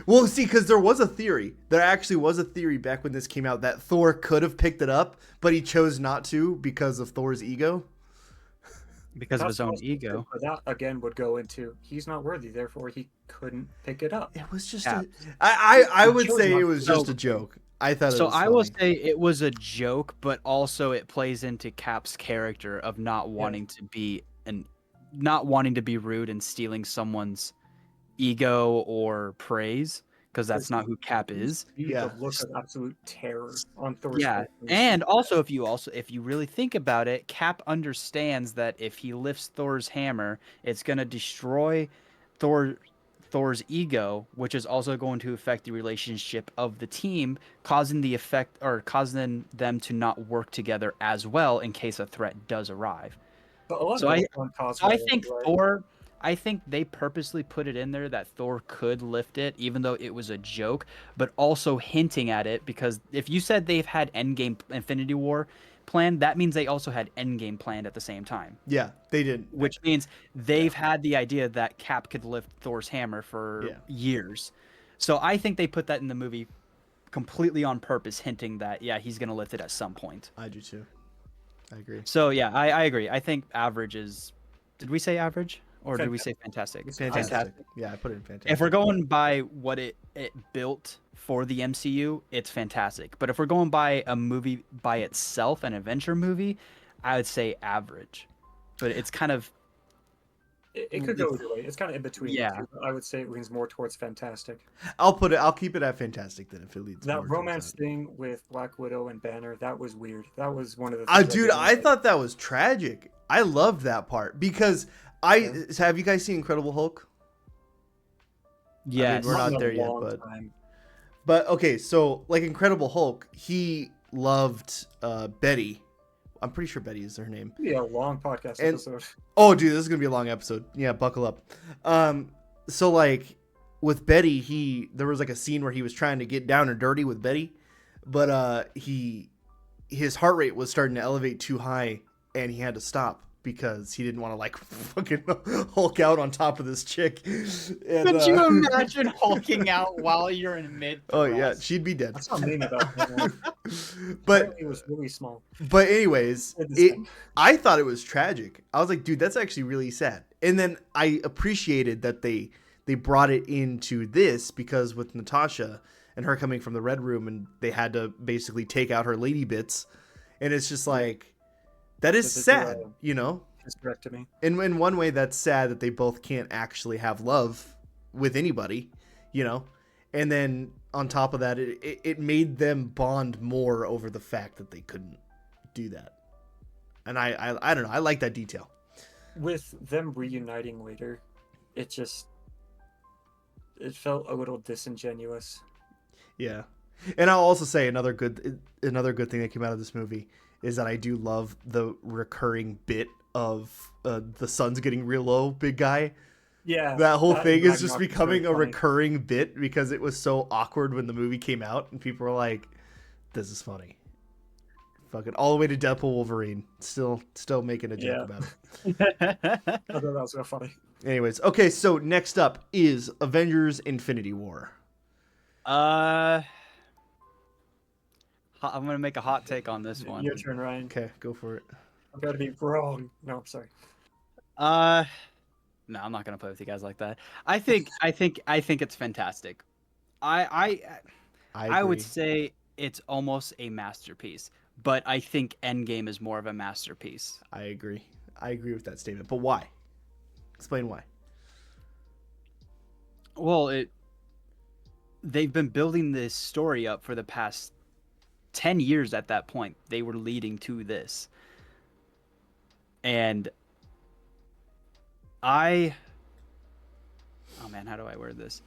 Well, see, because there was a theory. There actually was a theory back when this came out that Thor could have picked it up, but he chose not to because of Thor's ego. Because of his own ego. But that again would go into he's not worthy, therefore he couldn't pick it up. It was just I would say it was just a joke. I thought it was funny. I will say it was a joke, but also it plays into Cap's character of not wanting to be rude and stealing someone's ego or praise, because that's not who Cap is. The look of absolute terror on Thor's face. And also if you really think about it, Cap understands that if he lifts Thor's hammer, it's going to destroy Thor's ego, which is also going to affect the relationship of the team, causing them to not work together as well in case a threat does arrive. I think they purposely put it in there that Thor could lift it, even though it was a joke, but also hinting at it, because if you said they've had Endgame Infinity War planned, that means they also had Endgame planned at the same time. Yeah, they did. Which means they've had the idea that Cap could lift Thor's hammer for years. So I think they put that in the movie completely on purpose, hinting that, he's going to lift it at some point. I do too. I agree. So, I agree. I think average is... Did we say average? Or did we say fantastic? Fantastic. Yeah, I put it in fantastic. If we're going by what it built for the MCU, it's fantastic. But if we're going by a movie by itself, an adventure movie, I would say average. But it's kind of... It could go either way. It's kind of in between. Yeah. I would say it leans more towards fantastic. I'll keep it at fantastic then if it leads. That romance thing with Black Widow and Banner, that was weird. That was one of the things dude, I thought that was tragic. I loved that part because have you guys seen Incredible Hulk? Yeah, I mean, we're not there yet, but okay, so like Incredible Hulk, he loved Betty. I'm pretty sure Betty is her name. Yeah, a long podcast episode. Oh, dude, this is gonna be a long episode. Yeah, buckle up. So like with Betty, there was like a scene where he was trying to get down and dirty with Betty, but his heart rate was starting to elevate too high, and he had to stop because he didn't want to like fucking Hulk out on top of this chick. And, could you imagine hulking out while you're in mid? Oh yeah, she'd be dead. That's not mean about that. But it was really small. But anyways, I thought it was tragic. I was like, dude, that's actually really sad. And then I appreciated that they brought it into this because with Natasha and her coming from the Red Room, and they had to basically take out her lady bits, and it's just like. That is sad, you know? Hysterectomy. In one way, that's sad that they both can't actually have love with anybody, you know? And then on top of that, it made them bond more over the fact that they couldn't do that. And I don't know. I like that detail. With them reuniting later, it felt a little disingenuous. Yeah. And I'll also say another good thing that came out of this movie is that I do love the recurring bit of the sun's getting real low, big guy. Yeah. That whole thing is just becoming a recurring bit because it was so awkward when the movie came out and people were like, this is funny. Fucking all the way to Deadpool Wolverine. Still making a joke about it. I thought that was so funny. Anyways, okay, so next up is Avengers Infinity War. I'm gonna make a hot take on this one. Your turn, Ryan. Okay, go for it. I've got to be wrong. No, I'm sorry. No, I'm not gonna play with you guys like that. I think it's fantastic. I would say it's almost a masterpiece, but I think Endgame is more of a masterpiece. I agree with that statement, but why? Explain why. Well, they've been building this story up for the past 10 years at that point. They were leading to this. And oh man, how do I word this?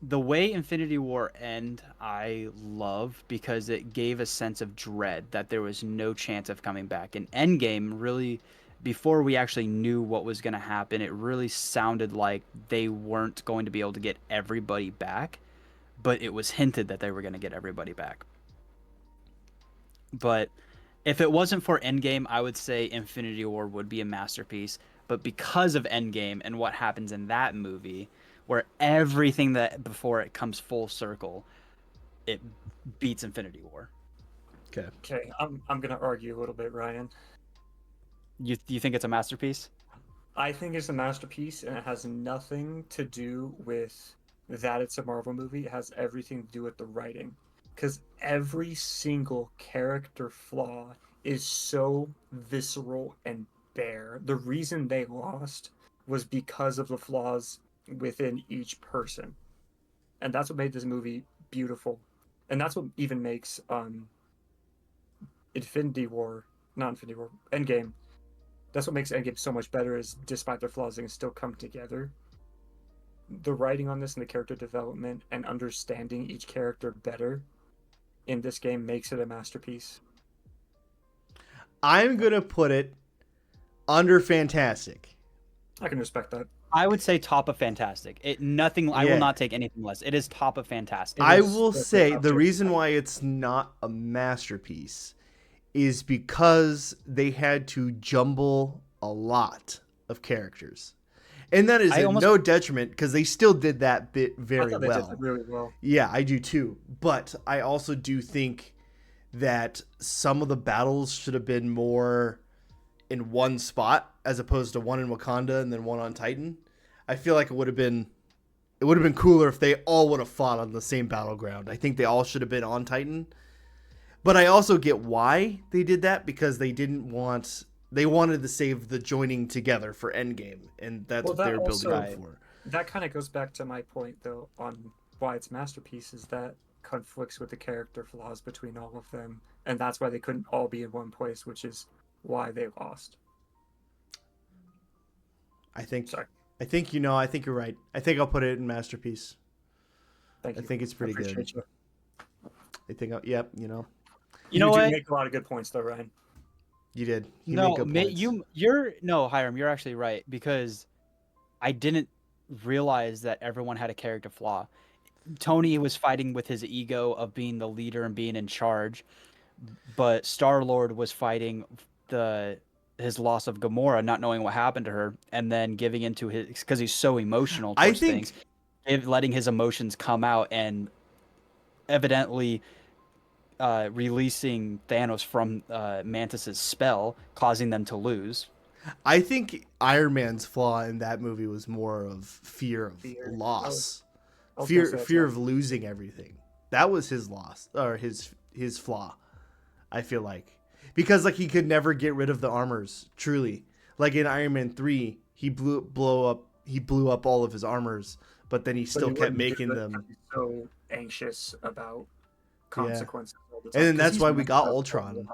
The way Infinity War end, I love because it gave a sense of dread that there was no chance of coming back. And Endgame really, before we actually knew what was going to happen, it really sounded like they weren't going to be able to get everybody back, but it was hinted that they were going to get everybody back. But if it wasn't for Endgame, I would say Infinity War would be a masterpiece. But because of Endgame and what happens in that movie, where everything that before it comes full circle, it beats Infinity War. Okay, I'm gonna argue a little bit, Ryan. You think it's a masterpiece? I think it's a masterpiece, and it has nothing to do with that it's a Marvel movie. It has everything to do with the writing. Because every single character flaw is so visceral and bare. The reason they lost was because of the flaws within each person. And that's what made this movie beautiful. And that's what even makes Endgame. That's what makes Endgame so much better, is despite their flaws, they can still come together. The writing on this and the character development and understanding each character better in this game makes it a masterpiece. I'm going to put it under fantastic. I can respect that. I would say top of fantastic. I will not take anything less. It is top of fantastic. I will say the reason why it's not a masterpiece is because they had to jumble a lot of characters. And that is no detriment, because they still did that bit very well. They did it really well. Yeah, I do too. But I also do think that some of the battles should have been more in one spot as opposed to one in Wakanda and then one on Titan. I feel like it would have been it would have been cooler if they all would have fought on the same battleground. I think they all should have been on Titan. But I also get why they did that, because they wanted to save the joining together for Endgame, and that's what they're building up for. That kind of goes back to my point, though, on why it's masterpiece, is that conflicts with the character flaws between all of them, and that's why they couldn't all be in one place, which is why they lost. I think you're right. I think I'll put it in masterpiece. Thank you. I think it's pretty good. You. I think, yep, You know what? Make a lot of good points, though, Ryan. You did. Hiram, you're actually right, because I didn't realize that everyone had a character flaw. Tony was fighting with his ego of being the leader and being in charge, but Star-Lord was fighting his loss of Gamora, not knowing what happened to her, and then giving into his, because he's so emotional towards things, letting his emotions come out and evidently releasing Thanos from Mantis's spell, causing them to lose. I think Iron Man's flaw in that movie was more of fear of loss, fear of losing everything. That was his loss, or his flaw. I feel like, because like he could never get rid of the armors. Truly, like in Iron Man 3, he blew up all of his armors, but then he still kept making them. He's so anxious about consequences all the time. And then that's why we got Ultron.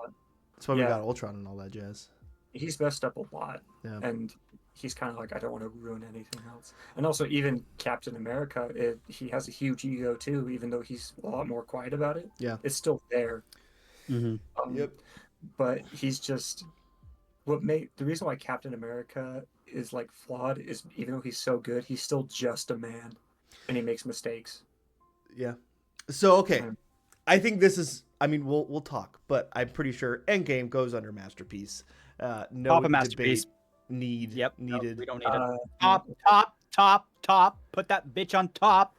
That's why we got Ultron and all that jazz. He's messed up a lot, and he's kind of like, I don't want to ruin anything else. And also, even Captain America, he has a huge ego too, even though he's a lot more quiet about it. Yeah, it's still there. Yep. But he's just the reason why Captain America is like flawed is, even though he's so good, he's still just a man, and he makes mistakes. Yeah. So okay, I think this is. I mean, we'll talk, but I'm pretty sure Endgame goes under masterpiece. No masterpiece. Needed. No, we don't need it. Top. Put that bitch on top.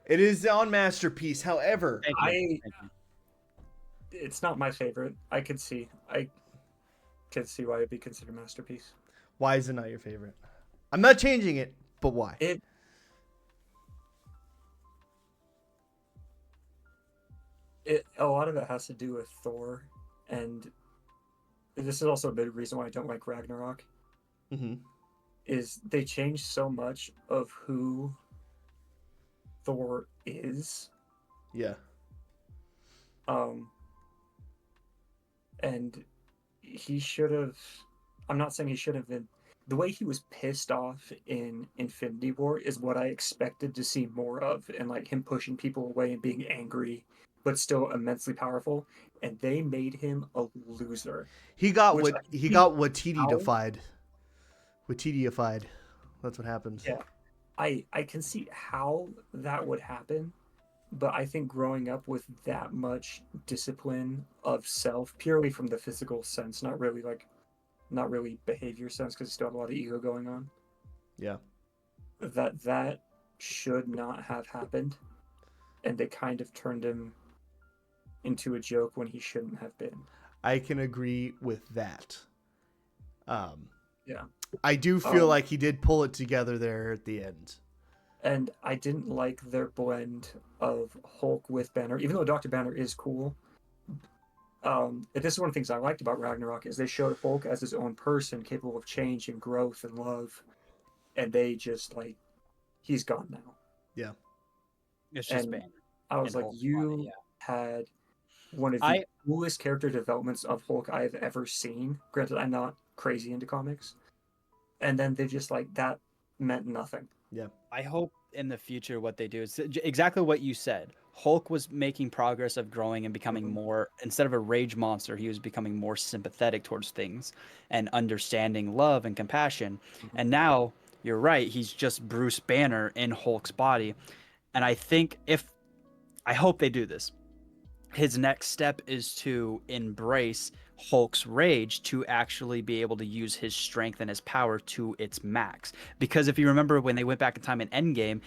It is on masterpiece. However, it's not my favorite. I could see why it'd be considered masterpiece. Why is it not your favorite? I'm not changing it, but why? A lot of it has to do with Thor, and this is also a big reason why I don't like Ragnarok. Is they changed so much of who Thor is. Yeah. And he should have. I'm not saying he should have been. The way he was pissed off in Infinity War is what I expected to see more of, and like him pushing people away and being angry, but still immensely powerful. And they made him a loser. He got Watiti-ified. Watiti-ified. That's what happened. Yeah, I can see how that would happen, but I think growing up with that much discipline of self, purely from the physical sense, not really behavior sense, because he still had a lot of ego going on. Yeah. That should not have happened, and they kind of turned him into a joke when he shouldn't have been. I can agree with that. Yeah. I do feel like he did pull it together there at the end. And I didn't like their blend of Hulk with Banner, even though Dr. Banner is cool. This is one of the things I liked about Ragnarok, is they showed Hulk as his own person, capable of change and growth and love. And they just, like, he's gone now. Yeah. It's just Banner. I was like, you had one of the coolest character developments of Hulk I've ever seen. Granted, I'm not crazy into comics. And then they just, like, that meant nothing. Yeah. I hope in the future what they do is exactly what you said. Hulk was making progress of growing and becoming more, instead of a rage monster, he was becoming more sympathetic towards things and understanding love and compassion. And now, you're right, he's just Bruce Banner in Hulk's body. And I hope they do this. His next step is to embrace Hulk's rage to actually be able to use his strength and his power to its max. Because if you remember when they went back in time in Endgame,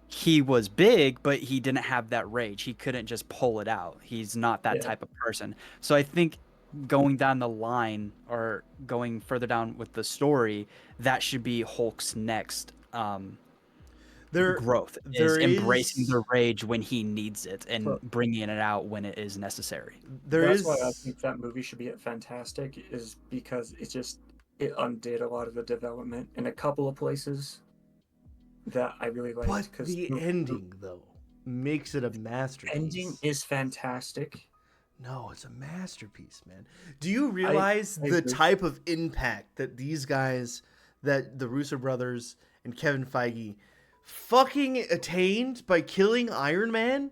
he was big, but he didn't have that rage. He couldn't just pull it out. He's not that type of person. So I think going down the line, or going further down with the story, that should be Hulk's next growth is embracing the rage when he needs it and bringing it out when it is necessary. That's why I think that movie should be fantastic, is because it undid a lot of the development in a couple of places that I really liked. But the ending, though, makes it a masterpiece. Ending is fantastic. No, it's a masterpiece, man. Do you realize the type of impact that these guys, that the Russo brothers and Kevin Feige fucking attained by killing Iron Man?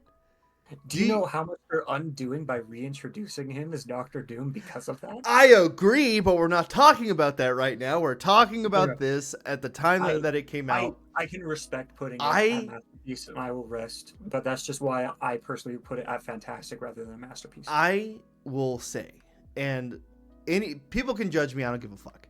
Do you know how much they're undoing by reintroducing him as Doctor Doom because of that? I agree, but we're not talking about that right now. We're talking about this at the time that it came out. I can respect putting it at masterpiece, and I will rest. But that's just why I personally put it at fantastic rather than masterpiece. I will say, and people can judge me, I don't give a fuck.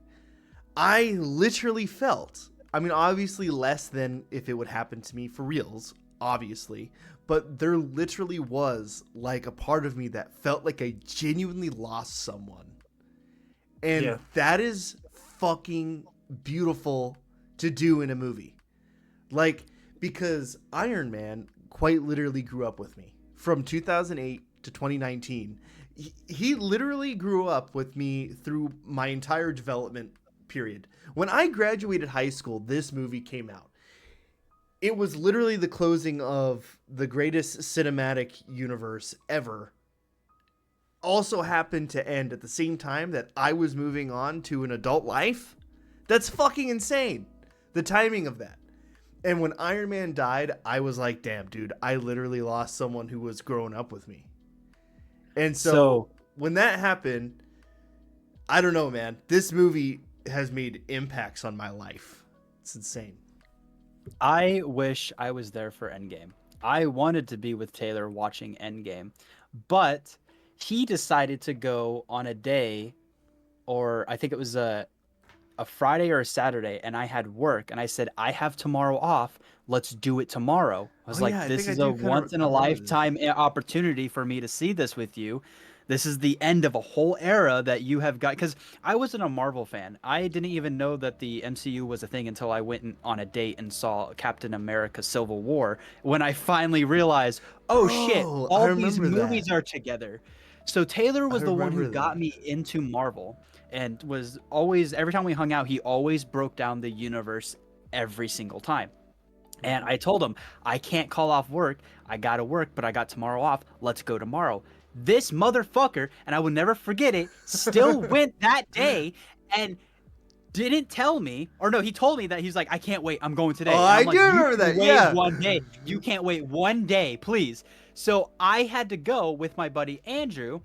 I literally felt, I mean, obviously less than if it would happen to me for reals, obviously, but there literally was like a part of me that felt like I genuinely lost someone. And that is fucking beautiful to do in a movie. Like, because Iron Man quite literally grew up with me from 2008 to 2019. He literally grew up with me through my entire development period. When I graduated high school, this movie came out. It was literally the closing of the greatest cinematic universe ever. Also happened to end at the same time that I was moving on to an adult life. That's fucking insane. The timing of that. And when Iron Man died, I was like, damn, dude, I literally lost someone who was growing up with me. And so when that happened, I don't know, man. This movie has made impacts on my life. It's insane. I wish I was there for Endgame. I wanted to be with Taylor watching Endgame, but he decided to go on a day, or I think it was a Friday or a Saturday, and I had work, and I said, I have tomorrow off. Let's do it tomorrow. I was this is a once in a lifetime opportunity for me to see this with you. This is the end of a whole era that you have got. Because I wasn't a Marvel fan. I didn't even know that the MCU was a thing until I went on a date and saw Captain America Civil War. When I finally realized, shit, all these movies are together. So Taylor was the one who got me into Marvel, and was always, every time we hung out, he always broke down the universe every single time. And I told him, I can't call off work. I got to work, but I got tomorrow off. Let's go tomorrow. This motherfucker, and I will never forget it, still went that day and didn't tell me, or no, he told me that he's like, I can't wait, I'm going today. I do remember that, yeah. One day. You can't wait one day, please. So I had to go with my buddy Andrew.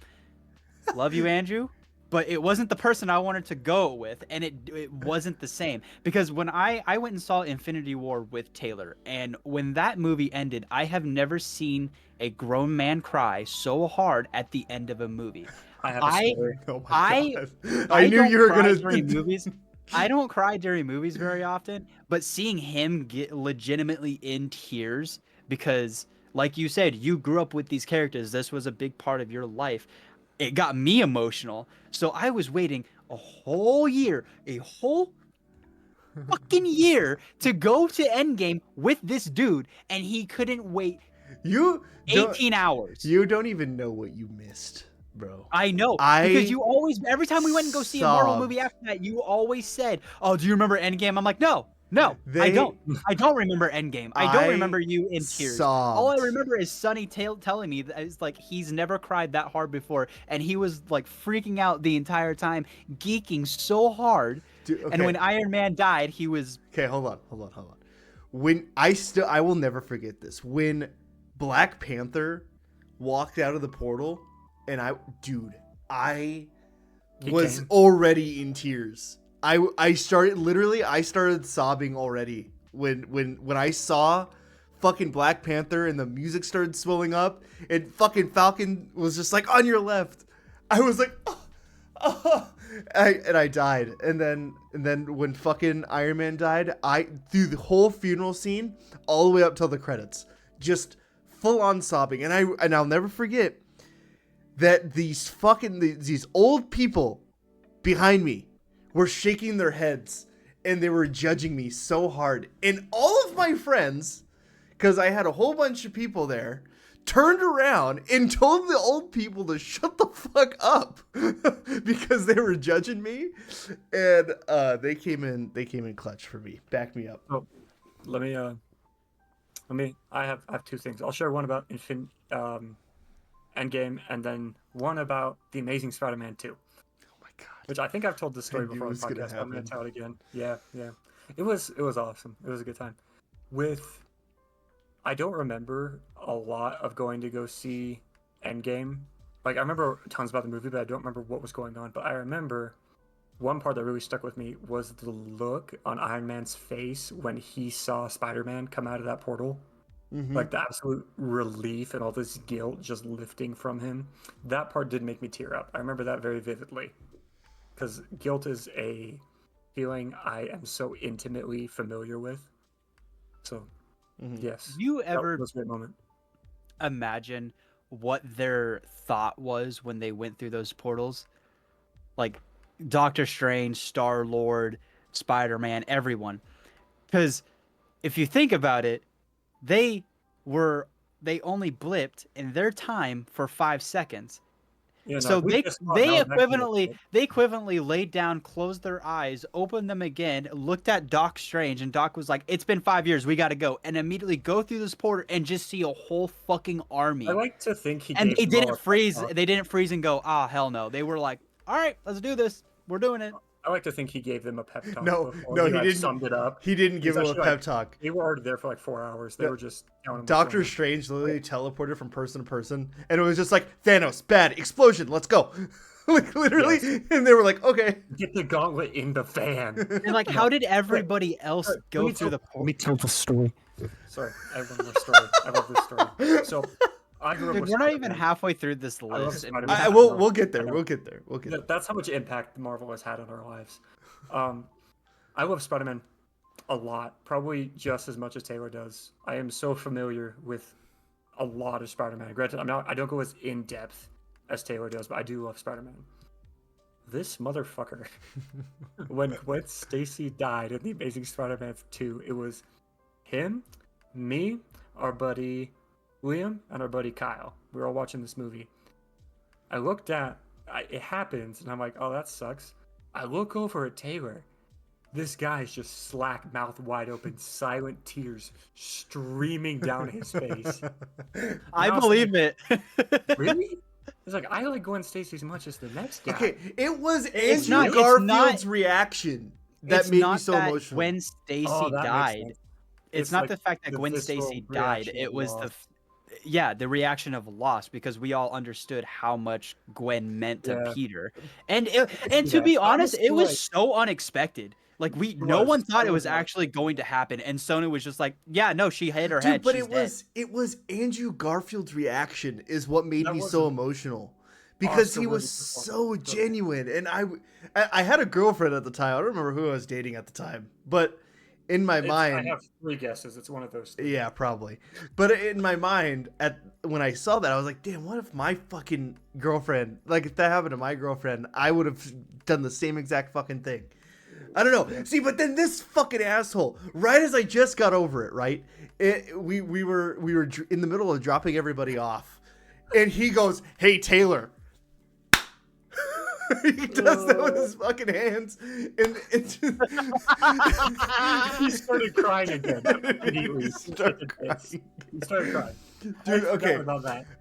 Love you, Andrew. But it wasn't the person I wanted to go with, and it wasn't the same. Because when I went and saw Infinity War with Taylor, and when that movie ended, I have never seen a grown man cry so hard at the end of a movie. I knew you were going to movies. I don't cry during movies very often, but seeing him get legitimately in tears, because like you said, you grew up with these characters. This was a big part of your life. It got me emotional. So I was waiting a whole fucking year to go to Endgame with this dude, and he couldn't wait 18 hours. You don't even know what you missed, bro. I know. Because you always, every time we went and go see a Marvel movie after that, you always said, oh, do you remember Endgame? I'm like, no, I don't. I don't remember Endgame. I don't remember you in tears. All I remember is Sonny telling me that it's like he's never cried that hard before, and he was like freaking out the entire time, geeking so hard. Dude, okay. And when Iron Man died, he was hold on. When I will never forget this. When Black Panther walked out of the portal, and I was already in tears. I started sobbing already when I saw fucking Black Panther and the music started swelling up and fucking Falcon was just like on your left. I was like, and I died. And then when fucking Iron Man died, I through the whole funeral scene all the way up till the credits, just full on sobbing. And I'll never forget that these old people behind me were shaking their heads and they were judging me so hard. And all of my friends, because I had a whole bunch of people there, turned around and told the old people to shut the fuck up because they were judging me, and they came in clutch for me, backed me up. Oh, let me. I have two things. I'll share one about Endgame, and then one about the Amazing Spider-Man 2. Oh my god! Which I think I've told this story before on the podcast, but I'm gonna tell it again. Yeah. It was awesome. It was a good time. I don't remember a lot of going to go see Endgame. Like, I remember tons about the movie, but I don't remember what was going on. But I remember one part that really stuck with me was the look on Iron Man's face when he saw Spider-Man come out of that portal. Mm-hmm. Like, the absolute relief and all this guilt just lifting from him. That part did make me tear up. I remember that very vividly. Because guilt is a feeling I am so intimately familiar with. So... Mm-hmm. Yes. You ever that was a great moment. Imagine what their thought was when they went through those portals? Like Doctor Strange, Star-Lord, Spider-Man, everyone. Because if you think about it, they only blipped in their time for 5 seconds. Yeah, so they equivalently laid down, closed their eyes, opened them again, looked at Doc Strange, and Doc was like, "It's been 5 years, we gotta go," and immediately go through this portal and just see a whole fucking army. I like to think they didn't freeze. They didn't freeze and go, "Ah, hell no." They were like, "All right, let's do this. We're doing it." I like to think he gave them a pep talk. No, he didn't. Summed it up. He didn't give them a pep talk. They were already there for like 4 hours. They were just. Doctor Strange literally teleported from person to person, and it was just like, Thanos, bad explosion, let's go. Like literally, yes. And they were like, okay, get the gauntlet in the fan. And like, how did everybody else go through the? Let me tell the story. Sorry, I have one more story. I love this story. So. Dude, we're not even halfway through this list. We'll get there. We'll get there. That's how much impact Marvel has had on our lives. I love Spider-Man a lot, probably just as much as Taylor does. I am so familiar with a lot of Spider-Man. Granted, I don't go as in depth as Taylor does, but I do love Spider-Man. This motherfucker, when Gwen Stacy died in The Amazing Spider-Man 2, it was him, me, our buddy Liam, and our buddy Kyle. We were all watching this movie. I looked at it happens, and I'm like, oh, that sucks. I look over at Taylor. This guy's just slack, mouth wide open, silent tears streaming down his face. I believe it. Really? It's like, I like Gwen Stacy as much as the next guy. Okay, it was Andrew Garfield's reaction that made me so emotional. Gwen Stacy died. It's not like the fact that Gwen Stacy died. It was the reaction of loss, because we all understood how much Gwen meant to Peter. And to be honest, it was so unexpected. Like no one thought it was actually going to happen, and Sony was just like, "Yeah, no, she hit her head." But it was Andrew Garfield's reaction is what made me so emotional, because he was so genuine. And I had a girlfriend at the time. I don't remember who I was dating at the time, but in my mind, I have 3 guesses. It's one of those 3. Yeah, probably. But in my mind, when I saw that, I was like, "Damn, what if my fucking girlfriend, like if that happened to my girlfriend, I would have done the same exact fucking thing." I don't know. See, but then this fucking asshole, right as I just got over it, right? We were in the middle of dropping everybody off, and he goes, "Hey, Taylor." He does that with his fucking hands, and he started crying again. He started crying. Dude,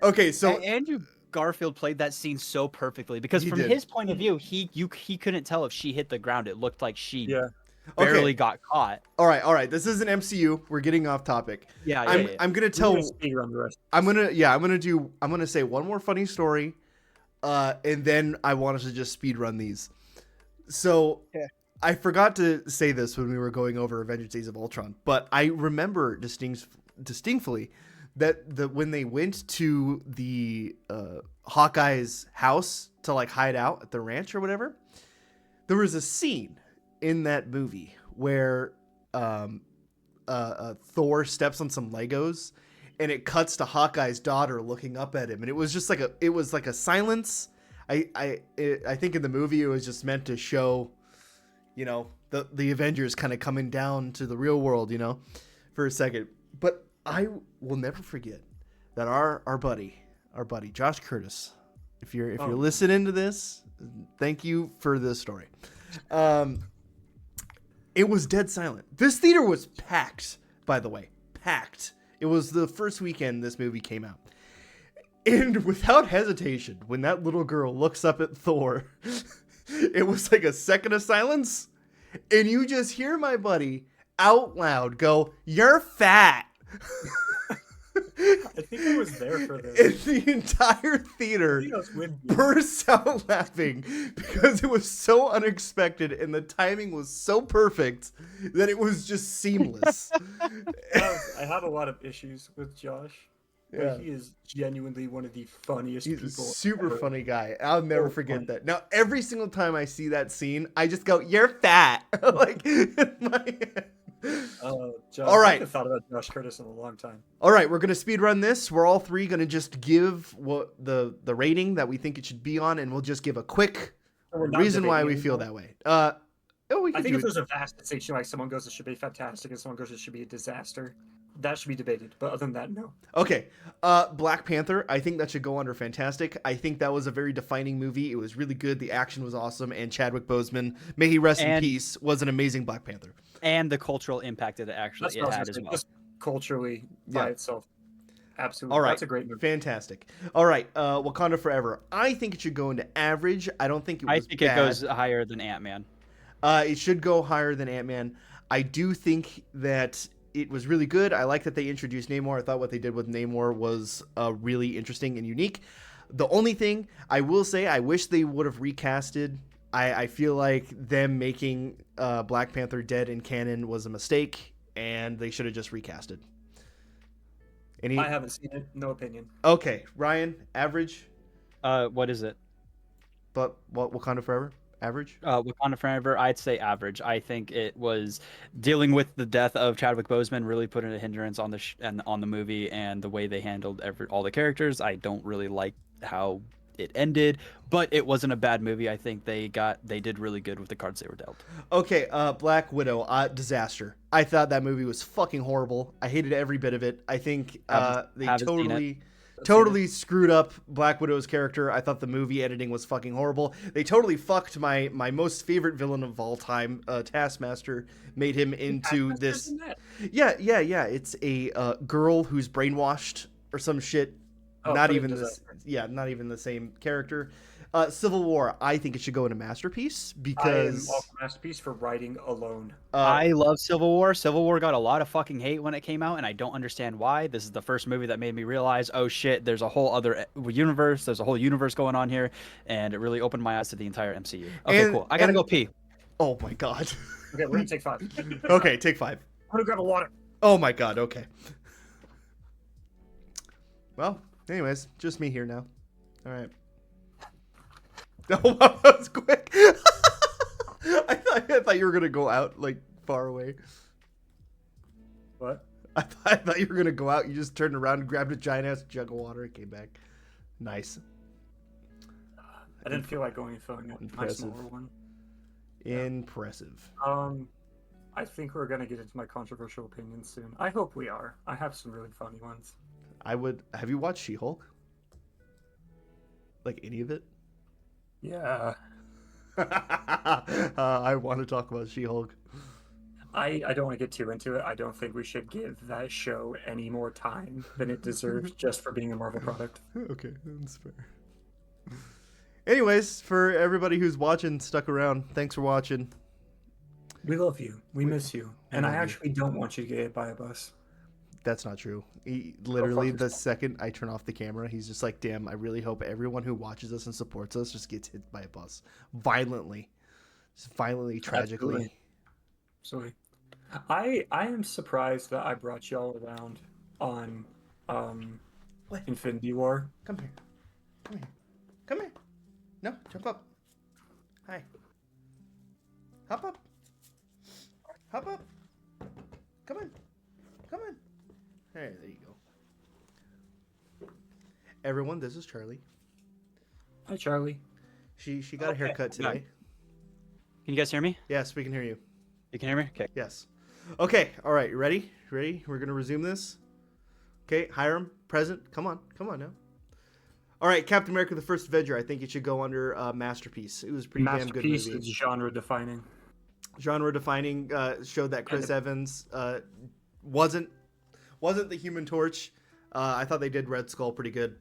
okay, so Andrew Garfield played that scene so perfectly, because from his point of view, he couldn't tell if she hit the ground. It looked like she barely got caught. All right. This is an MCU. We're getting off topic. I'm gonna tell. I'm gonna say one more funny story, and then I want us to just speed run these. So I forgot to say this when we were going over Avengers: Days of Ultron, but I remember distinctly that when they went to the Hawkeye's house to like hide out at the ranch or whatever, there was a scene in that movie where Thor steps on some Legos, and it cuts to Hawkeye's daughter looking up at him, and it was just like a silence. I think in the movie it was just meant to show, the Avengers kind of coming down to the real world, for a second. But I will never forget that our buddy Josh Curtis, if you're listening to this, thank you for this story. It was dead silent. This theater was packed, by the way, packed. It was the first weekend this movie came out. And without hesitation, when that little girl looks up at Thor, it was like a second of silence, and you just hear my buddy out loud go, "You're fat." I think I was there for this. And the entire theater burst out laughing because it was so unexpected and the timing was so perfect that it was just seamless. I have a lot of issues with Josh. Yeah. But he is genuinely one of the funniest people. He's a super funny guy. I'll never forget that. Now, every single time I see that scene, I just go, "You're fat." Like, in my head. Josh, all right. I haven't thought about Josh Curtis in a long time. All right, we're going to speed run this. We're all three going to just give what the rating that we think it should be on, and we'll just give a quick reason why we feel that way. I think if there's a vast distinction, like someone goes, it should be fantastic, and someone goes, it should be a disaster. That should be debated, but other than that, no. Okay, Black Panther, I think that should go under fantastic. I think that was a very defining movie. It was really good. The action was awesome, and Chadwick Boseman, may he rest in peace, was an amazing Black Panther. And the cultural impact that it had as well. Just culturally by itself. Absolutely. All right. That's a great movie. Fantastic. All right, Wakanda Forever. I think it should go into average. I don't think it was it goes higher than Ant-Man. It should go higher than Ant-Man. I do think that it was really good. I like that they introduced Namor. I thought what they did with Namor was really interesting and unique. The only thing I will say, I wish they would have recasted. I feel like them making Black Panther dead in canon was a mistake, and they should have just recasted. I haven't seen it. No opinion. Okay, Ryan, average? What is it? But what Wakanda Forever? Average? Wakanda Forever, I'd say average. I think it was dealing with the death of Chadwick Boseman really put in a hindrance on the movie and the way they handled all the characters. I don't really like how it ended, but it wasn't a bad movie. I think they did really good with the cards they were dealt. Okay, Black Widow, disaster. I thought that movie was fucking horrible. I hated every bit of it. I think they totally screwed up Black Widow's character. I thought the movie editing was fucking horrible. They totally fucked my most favorite villain of all time, Taskmaster, made him into this. Yeah. It's a girl who's brainwashed or some shit. Not even the same character. Civil War, I think it should go into Masterpiece because I am off Masterpiece for writing alone. I love Civil War. Civil War got a lot of fucking hate when it came out, and I don't understand why. This is the first movie that made me realize, oh shit, there's a whole other universe. There's a whole universe going on here, and it really opened my eyes to the entire MCU. Okay, cool. I gotta go pee. Oh my god. Okay, we're gonna take 5. Okay, take 5. I'm gonna grab a water. Oh my god. Okay. Well, anyways, just me here now. All right. Oh, that was quick. I thought you were gonna go out like far away. What? I thought you were gonna go out. You just turned around and grabbed a giant ass jug of water and came back. Nice. I didn't feel like going and filling up my smaller one. Impressive. I think we're gonna get into my controversial opinions soon. I hope we are. I have some really funny ones. Have you watched She-Hulk? Like any of it? Yeah. I want to talk about She-Hulk. I don't want to get too into it. I don't think we should give that show any more time than it deserves just for being a Marvel product. Okay, that's fair. Anyways, for everybody who's watching, stuck around, thanks for watching. We love you. We miss you. And I actually don't want you to get hit by a bus. That's not true. He literally, the second I turn off the camera, he's just like, damn, I really hope everyone who watches us and supports us just gets hit by a bus. Violently. Just violently, tragically. Absolutely. I am surprised that I brought y'all around on Infinity War. Come here. Come here. Come here. No, jump up. Hi. Hop up. Hop up. Come on. Come on. Hey, there you go. Everyone, this is Charlie. Hi, Charlie. She got a haircut today. Can you guys hear me? Yes, we can hear you. You can hear me? Okay. Yes. Okay. All right. You ready? Ready? We're gonna resume this. Okay. Hiram, present. Come on now. All right. Captain America: The First Avenger. I think it should go under masterpiece. It was a pretty damn good movie. Masterpiece is genre defining. Genre defining. Showed that Chris Evans wasn't the Human Torch. I thought they did Red Skull pretty good.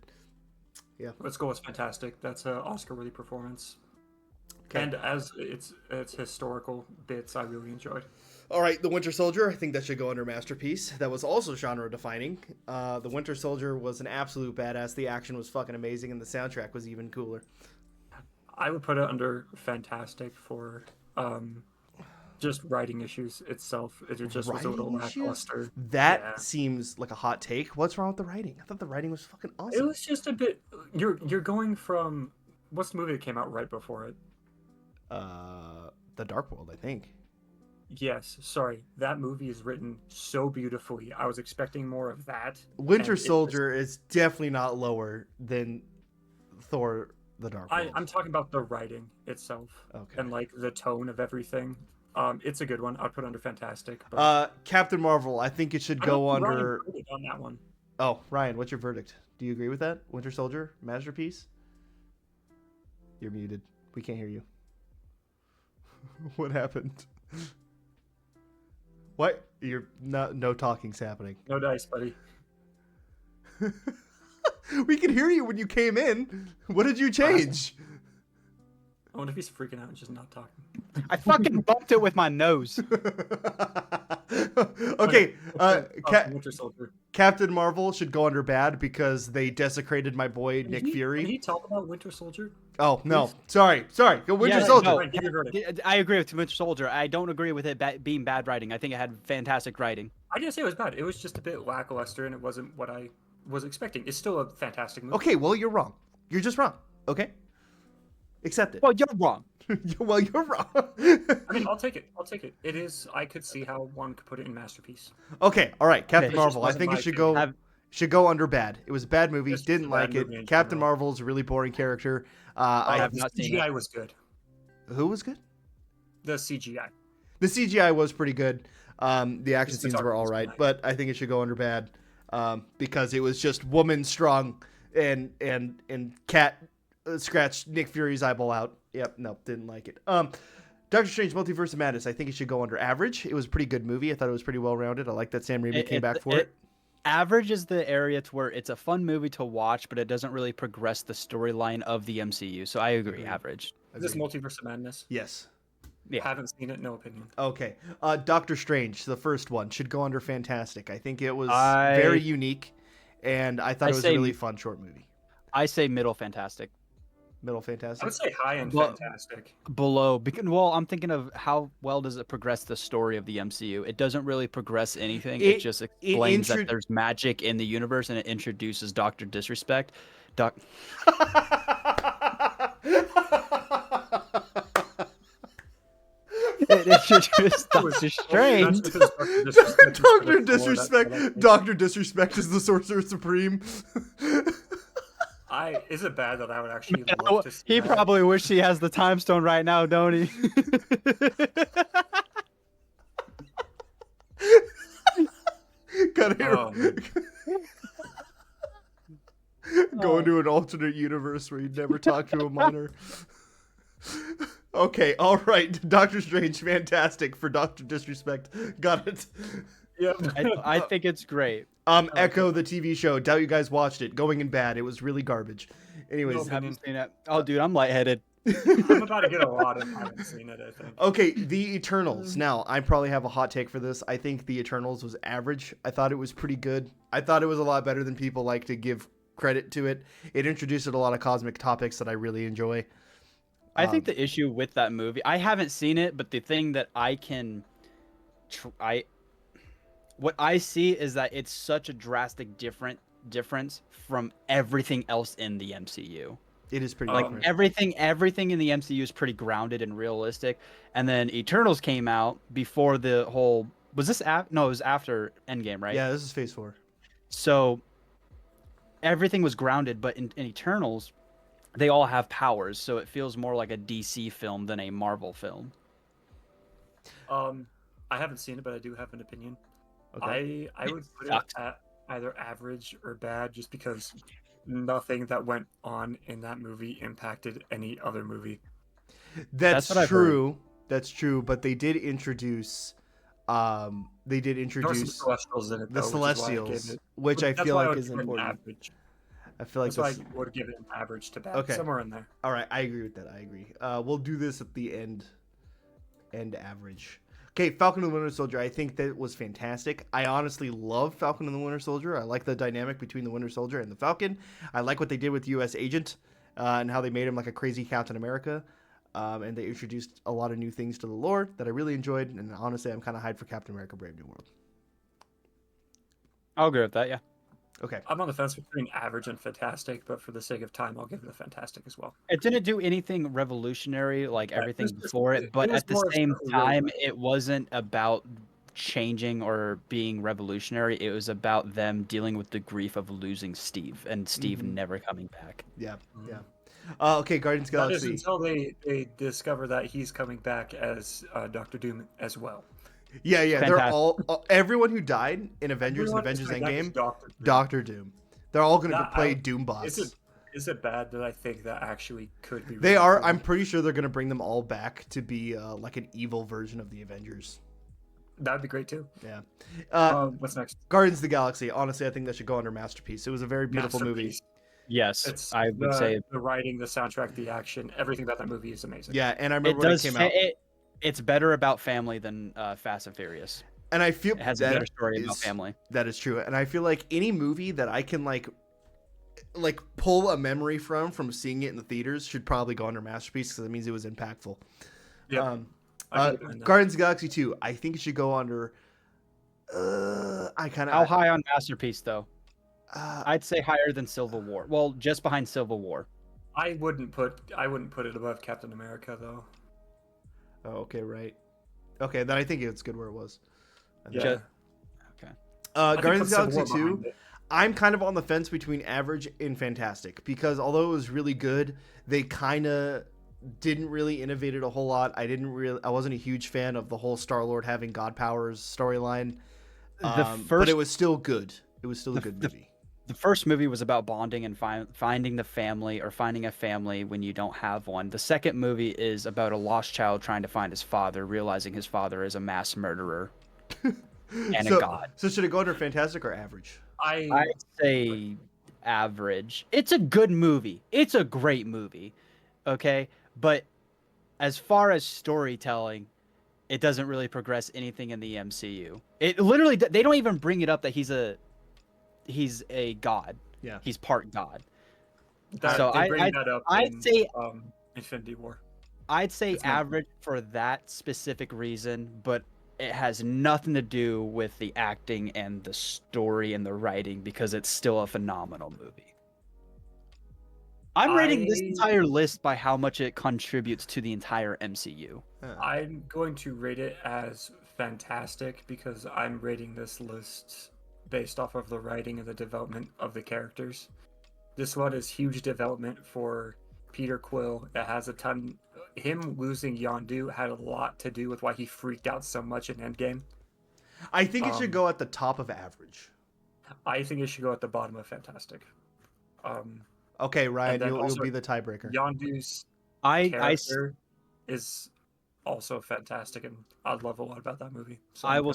Yeah. Red Skull was fantastic. That's an Oscar-worthy performance. Okay. And as it's historical bits, I really enjoyed. All right, The Winter Soldier. I think that should go under masterpiece. That was also genre defining. The Winter Soldier was an absolute badass. The action was fucking amazing, and the soundtrack was even cooler. I would put it under fantastic for just writing issues itself. It just was a little lackluster. That seems like a hot take. What's wrong with the writing? I thought the writing was fucking awesome. It was just a bit. You're going from what's the movie that came out right before it? The Dark World, I think. Yes, sorry. That movie is written so beautifully. I was expecting more of that. Winter Soldier is definitely not lower than Thor: The Dark World. I'm talking about the writing itself. Okay. And like the tone of everything. It's a good one. I'd put under fantastic. But... Captain Marvel. I think it should go under. On that one. Oh, Ryan, what's your verdict? Do you agree with that? Winter Soldier, masterpiece. You're muted. We can't hear you. What happened? What? You're not. No talking's happening. No dice, buddy. We could hear you when you came in. What did you change? I wonder if he's freaking out and just not talking. I fucking bumped it with my nose. Okay. Winter Soldier. Captain Marvel should go under bad because they desecrated my boy Nick Fury. Did he talk about Winter Soldier? Oh no! Sorry. Go Winter Soldier. No, I agree with Winter Soldier. I don't agree with it being bad writing. I think it had fantastic writing. I didn't say it was bad. It was just a bit lackluster, and it wasn't what I was expecting. It's still a fantastic movie. Okay, well you're wrong. You're just wrong. Okay. Accept it. Well, you're wrong. Well, you're wrong. I mean, I'll take it. It is. I could see how one could put it in masterpiece. Okay. All right. Captain Marvel. I think it should go under bad. It was a bad movie. Didn't like it. Captain Marvel's a really boring character. I have not seen it. CGI was good. Who was good? The CGI. The CGI was pretty good. The action scenes were all right, but I think it should go under bad because it was just woman strong and cat scratched Nick Fury's eyeball out. Yep, nope, didn't like it. Doctor Strange Multiverse of Madness, I think it should go under average. It was a pretty good movie. I thought it was pretty well rounded. I like that Sam Raimi came back for it. Average is the area to where it's a fun movie to watch, but it doesn't really progress the storyline of the MCU. So I agree, average. Is this Multiverse of Madness? Yes. Yeah. Haven't seen it, no opinion. Okay. Doctor Strange, the first one, should go under fantastic. I think it was very unique, and I thought it was a really fun short movie. I say middle fantastic. Middle fantastic? I would say high-end fantastic. Below. Well, I'm thinking of how well does it progress the story of the MCU. It doesn't really progress anything. It just explains that there's magic in the universe, and it introduces Dr. Disrespect. It introduced Doctor Strange. Dr. Disrespect. Dr. Disrespect is the Sorcerer Supreme. Is it bad that I would actually love to see He that? probably wish he has the time stone right now, don't he? Gotta hear go into an alternate universe where you'd never talk to a minor. Okay, all right. Doctor Strange, fantastic for Dr. Disrespect. Got it. Yeah, I think it's great. Echo, the TV show. Doubt you guys watched it. Going in bad. It was really garbage. Anyways, haven't seen it. Oh, dude, I'm lightheaded. I'm about to get a lot of haven't seen it, I think. Okay, The Eternals. Now, I probably have a hot take for this. I think The Eternals was average. I thought it was pretty good. I thought it was a lot better than people like to give credit to it. It introduced a lot of cosmic topics that I really enjoy. I think the issue with that movie, I haven't seen it, but the thing that what I see is that it's such a drastic difference from everything else in the MCU. It is pretty like everything in the MCU is pretty grounded and realistic. And then Eternals came out before the whole it was after Endgame, right? Yeah, this is Phase 4. So everything was grounded, but in Eternals, they all have powers, so it feels more like a DC film than a Marvel film. I haven't seen it, but I do have an opinion. Okay. I would put it at either average or bad, just because nothing that went on in that movie impacted any other movie. That's true. That's true, but they did introduce There were some Celestials in it, though, the Celestials, which I feel like is important. Average. I feel like that's why I would give it an average to bad. Okay. Somewhere in there. All right, I agree with that. I agree. We'll do this at the end average. Okay, Falcon and the Winter Soldier. I think that was fantastic. I honestly love Falcon and the Winter Soldier. I like the dynamic between the Winter Soldier and the Falcon. I like what they did with U.S. Agent and how they made him like a crazy Captain America. And they introduced a lot of new things to the lore that I really enjoyed. And honestly, I'm kind of hyped for Captain America Brave New World. I'll agree with that, yeah. Okay. I'm on the fence between average and fantastic, but for the sake of time, I'll give it a fantastic as well. It didn't do anything revolutionary like everything before it, but at the same time, it wasn't about changing or being revolutionary. It was about them dealing with the grief of losing Steve and Steve never coming back. Yeah, yeah. Okay, Guardians of the Galaxy. That is until they discover that he's coming back as Dr. Doom as well. Yeah. Fantastic. They're all everyone who died in Avengers and Avengers Endgame, Dr. Doom. They're all going to play Doom boss. Is it bad that I think that actually could be? They are. I'm pretty sure they're going to bring them all back to be like an evil version of the Avengers. That'd be great too. Yeah. What's next? Guardians of the Galaxy. Honestly, I think that should go under Masterpiece. It was a very beautiful movie. Yes, I would say the writing, the soundtrack, the action, everything about that movie is amazing. Yeah, and I remember when it came out. It's better about family than Fast and Furious. And I feel it has a better story about family. That is true. And I feel like any movie that I can like pull a memory from seeing it in the theaters should probably go under Masterpiece because it means it was impactful. Yeah. Guardians of the Galaxy 2, I think it should go under. How high on Masterpiece though? I'd say higher than Civil War. Well, just behind Civil War. I wouldn't put it above Captain America though. Oh, okay, right. Okay, then I think it's good where it was. Yeah. Okay. Guardians of the Galaxy 2, I'm kind of on the fence between average and fantastic because although it was really good, they kind of didn't really innovate it a whole lot. I wasn't a huge fan of the whole Star-Lord having God powers storyline. But it was still good. It was still a good movie. The first movie was about bonding and finding the family or finding a family when you don't have one. The second movie is about a lost child trying to find his father, realizing his father is a mass murderer and a god. So should it go under fantastic or average? I'd say average. It's a good movie. It's a great movie. Okay? But as far as storytelling, it doesn't really progress anything in the MCU. It literally, they don't even bring it up that he's a god. Yeah. He's part god. I'd say Infinity War. I'd say average for that specific reason, but it has nothing to do with the acting and the story and the writing because it's still a phenomenal movie. I'm rating this entire list by how much it contributes to the entire MCU. I'm going to rate it as fantastic because I'm rating this list based off of the writing and the development of the characters. This one is huge development for Peter Quill. It has a ton. Him losing Yondu had a lot to do with why he freaked out so much in Endgame. I think it should go at the top of average. I think it should go at the bottom of fantastic. Okay, Ryan, you'll be the tiebreaker. Yondu's character is also fantastic, and I love a lot about that movie. So I will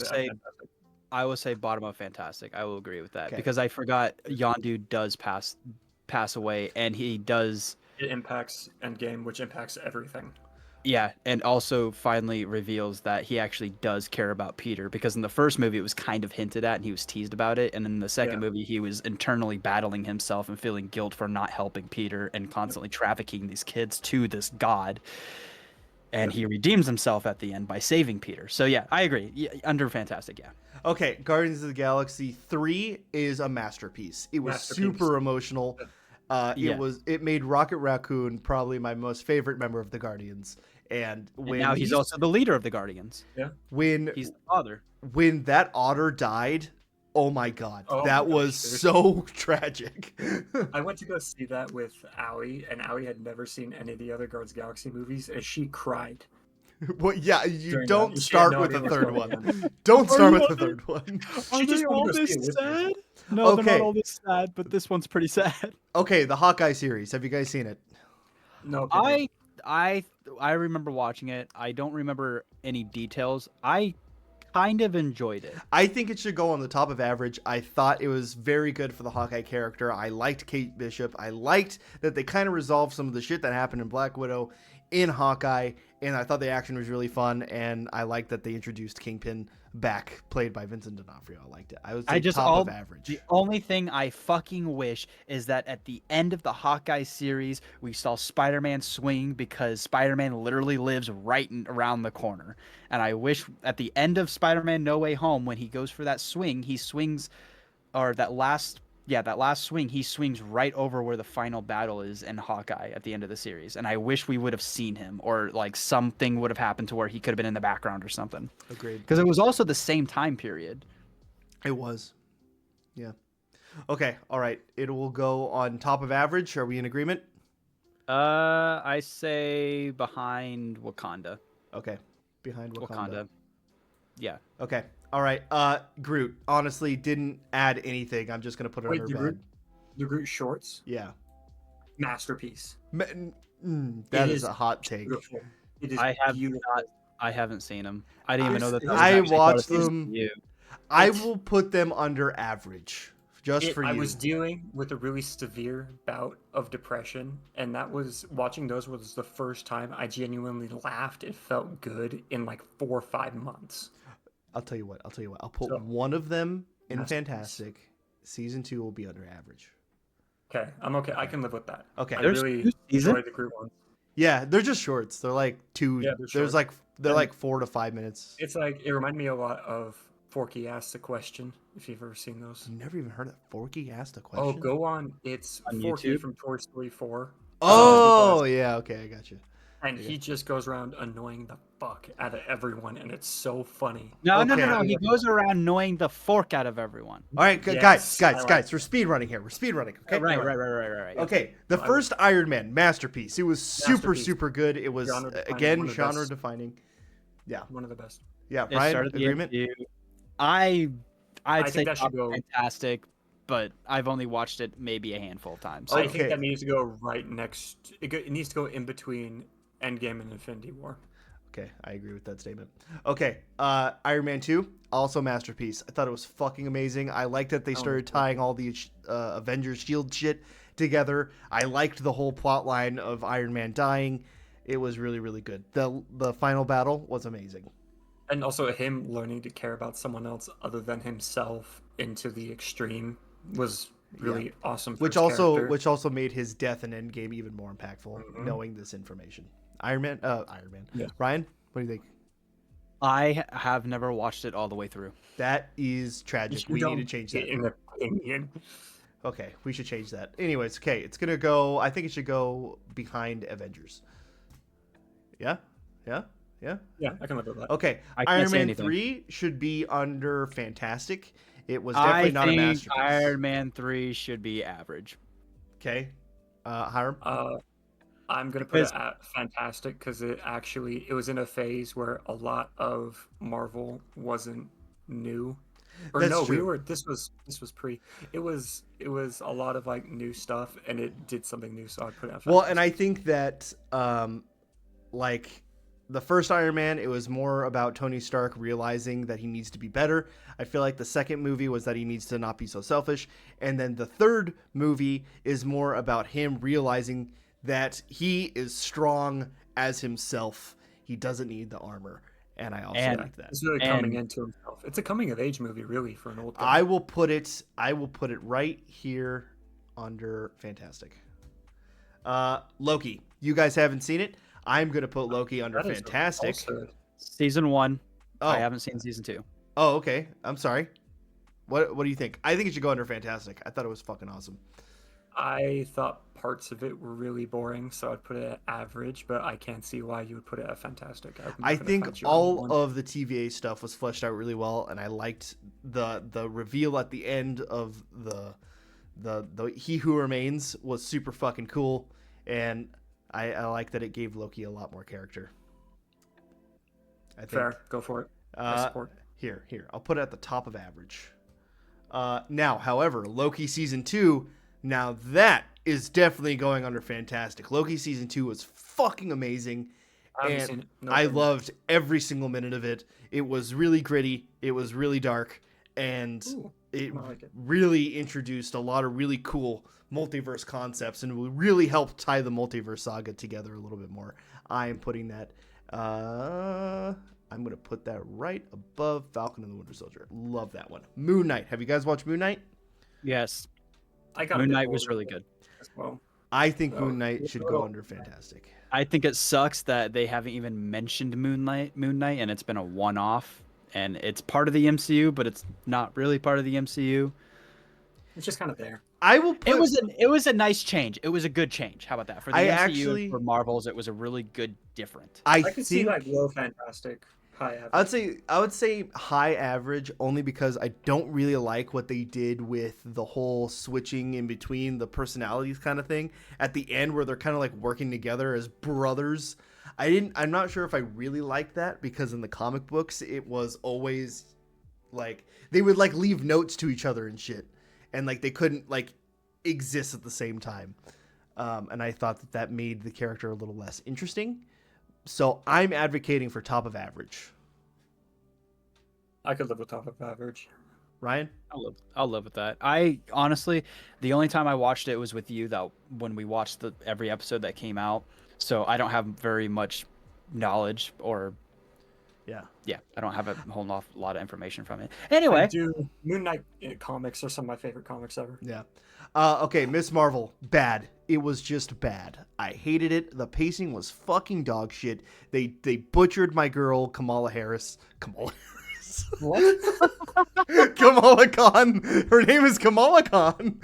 say bottom of fantastic. I will agree with that because I forgot Yondu does pass away, and he does. It impacts Endgame, which impacts everything. Yeah, and also finally reveals that he actually does care about Peter, because in the first movie it was kind of hinted at and he was teased about it, and in the second movie he was internally battling himself and feeling guilt for not helping Peter and constantly trafficking these kids to this god. And he redeems himself at the end by saving Peter. So yeah, I agree. Under fantastic, yeah. Okay, Guardians of the Galaxy 3 is a masterpiece. It was super emotional. It made Rocket Raccoon probably my most favorite member of the Guardians. And now he's also the leader of the Guardians. Yeah. He's the father. When that otter died, oh my god, that was so tragic. I went to go see that with Allie, and Allie had never seen any of the other Guardians of the Galaxy movies, and she cried Well, yeah, you During don't that, you start had no with the idea what's third going one. on. Don't Are start you with the on the- third one. Are just they wanted all to this see it with me. sad? No, they're Okay. not all this sad, but this one's pretty sad. Okay, the Hawkeye series. Have you guys seen it? No opinion. I remember watching it. I don't remember any details. I kind of enjoyed it. I think it should go on the top of average. I thought it was very good for the Hawkeye character. I liked Kate Bishop. I liked that they kind of resolved some of the shit that happened in Black Widow in Hawkeye, and I thought the action was really fun, and I liked that they introduced Kingpin back, played by Vincent D'Onofrio. I liked it. I was top of average. The only thing I fucking wish is that at the end of the Hawkeye series, we saw Spider-Man swing, because Spider-Man literally lives around the corner. And I wish at the end of Spider-Man No Way Home, when he goes for that swing, he swings, or that last swing, he swings right over where the final battle is in Hawkeye at the end of the series. And I wish we would have seen him, or like something would have happened to where he could have been in the background or something. Agreed. Because it was also the same time period. It was. Yeah. Okay. All right. It will go on top of average. Are we in agreement? I say behind Wakanda. Okay. Behind Wakanda. Yeah. Okay. All right. Groot honestly didn't add anything. I'm just gonna put it under bad. The Groot shorts, Yeah. masterpiece. That is a hot take. Beautiful. It is I haven't seen them. I didn't even know that. I watched them. I will put them under average, just for you. I was dealing with a really severe bout of depression, and watching those was the first time I genuinely laughed. It felt good in like 4 or 5 months. I'll tell you what. I'll put one of them in Fantastic. Season 2 will be under average. Okay, I'm okay. I can live with that. Okay. I really enjoyed the Groot ones. Yeah, they're just shorts. They're like 2. Yeah, they're like 4 to 5 minutes. It's like it reminded me a lot of Forky Asked the Question. If you've ever seen those. I've never even heard of Forky Asked a Question. Oh, go on. It's on Forky YouTube? from Toy Story 4. Oh, yeah. Okay, I got you. And he just goes around annoying the fuck out of everyone, and it's so funny. No. He goes around annoying the fork out of everyone. All right, guys, we're speed running here. We're speed running. Okay, Right. Okay, the first Iron Man masterpiece. It was super good. It was genre defining. Yeah, one of the best. Yeah, Ryan, agreement. I'd say that should go Fantastic, but I've only watched it maybe a handful of times. I think that needs to go right next. It needs to go in between Endgame and Infinity War. Okay, I agree with that statement. Okay, Iron Man 2, also masterpiece. I thought it was fucking amazing. I liked that they started tying all the Avengers Shield shit together. I liked the whole plot line of Iron Man dying. It was really, really good. The final battle was amazing. And also him learning to care about someone else other than himself into the extreme was really awesome. Which also made his death in Endgame even more impactful, knowing this information. Iron Man. Yeah. Ryan, what do you think? I have never watched it all the way through. That is tragic. We need to change that. In opinion. Okay, we should change that. Anyways, okay, it's gonna go. I think it should go behind Avengers. Yeah. Yeah, I can live with that. Okay, Iron Man 3 should be under Fantastic. It was definitely not a masterpiece. Iron Man 3 should be average. Okay, Hiram. I'm gonna put it at Fantastic because it was in a phase where a lot of Marvel wasn't new. Or That's no, true. This was pre. It was a lot of like new stuff, and it did something new. So I put it at Fantastic. Well, and I think that like the first Iron Man, it was more about Tony Stark realizing that he needs to be better. I feel like the second movie was that he needs to not be so selfish, and then the third movie is more about him realizing that he is strong as himself. He doesn't need the armor. And I also like that. It's really coming into himself. It's a coming of age movie, really, for an old guy. I will put it right here under Fantastic. Loki. You guys haven't seen it. I'm gonna put Loki under Fantastic. Season 1. Oh. I haven't seen season 2. Oh, okay. I'm sorry. What do you think? I think it should go under Fantastic. I thought it was fucking awesome. I thought parts of it were really boring, so I'd put it at average, but I can't see why you would put it at Fantastic. I think all of the TVA stuff was fleshed out really well, and I liked the reveal at the end of the He Who Remains was super fucking cool, and I like that it gave Loki a lot more character. I think. Fair. Go for it. I support. Here. I'll put it at the top of average. Now, however, Loki season 2, now that is definitely going under fantastic. Loki season 2 was fucking amazing. And I loved every single minute of it. It was really gritty. It was really dark. And it really introduced a lot of really cool multiverse concepts and really helped tie the multiverse saga together a little bit more. I am putting that... I'm going to put that right above Falcon and the Winter Soldier. Love that one. Moon Knight. Have you guys watched Moon Knight? Yes. Moon Knight was really good. As well. I think Moon Knight should go under fantastic. I think it sucks that they haven't even mentioned Moon Knight, and it's been a one-off, and it's part of the MCU, but it's not really part of the MCU. It's just kind of there. It was a nice change. It was a good change. How about that? For the MCU, for Marvels, it was a really good different. I could see like low fantastic. High average. I would say high average only because I don't really like what they did with the whole switching in between the personalities kind of thing at the end where they're kind of like working together as brothers. I'm not sure if I really like that because in the comic books it was always like they would like leave notes to each other and shit and like they couldn't like exist at the same time. And I thought that made the character a little less interesting. So I'm advocating for top of average. I could live with top of average. Ryan? I'll live with that. I honestly, the only time I watched it was with you when we watched every episode that came out. So I don't have very much knowledge or I don't have a whole lot of information from it. Anyway, Moon Knight comics are some of my favorite comics ever. Yeah. Okay, Miss Marvel, bad. It was just bad. I hated it. The pacing was fucking dog shit. They butchered my girl Kamala Harris. What? Kamala Khan. Her name is Kamala Khan.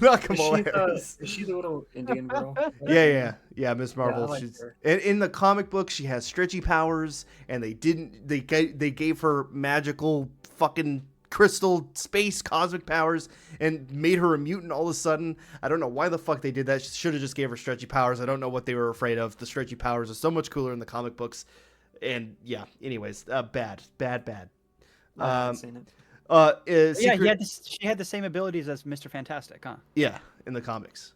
Not Kamala Harris. Is she the little Indian girl? Yeah. Miss Marvel. Yeah, She's in the comic book. She has stretchy powers, and they gave her magical fucking crystal space cosmic powers and made her a mutant all of a sudden. I don't know why the fuck they did that. She should have just gave her stretchy powers. I don't know what they were afraid of. The stretchy powers are so much cooler in the comic books. And yeah, anyways, bad. I haven't seen it. She had the same abilities as Mr. Fantastic, huh? Yeah, in the comics.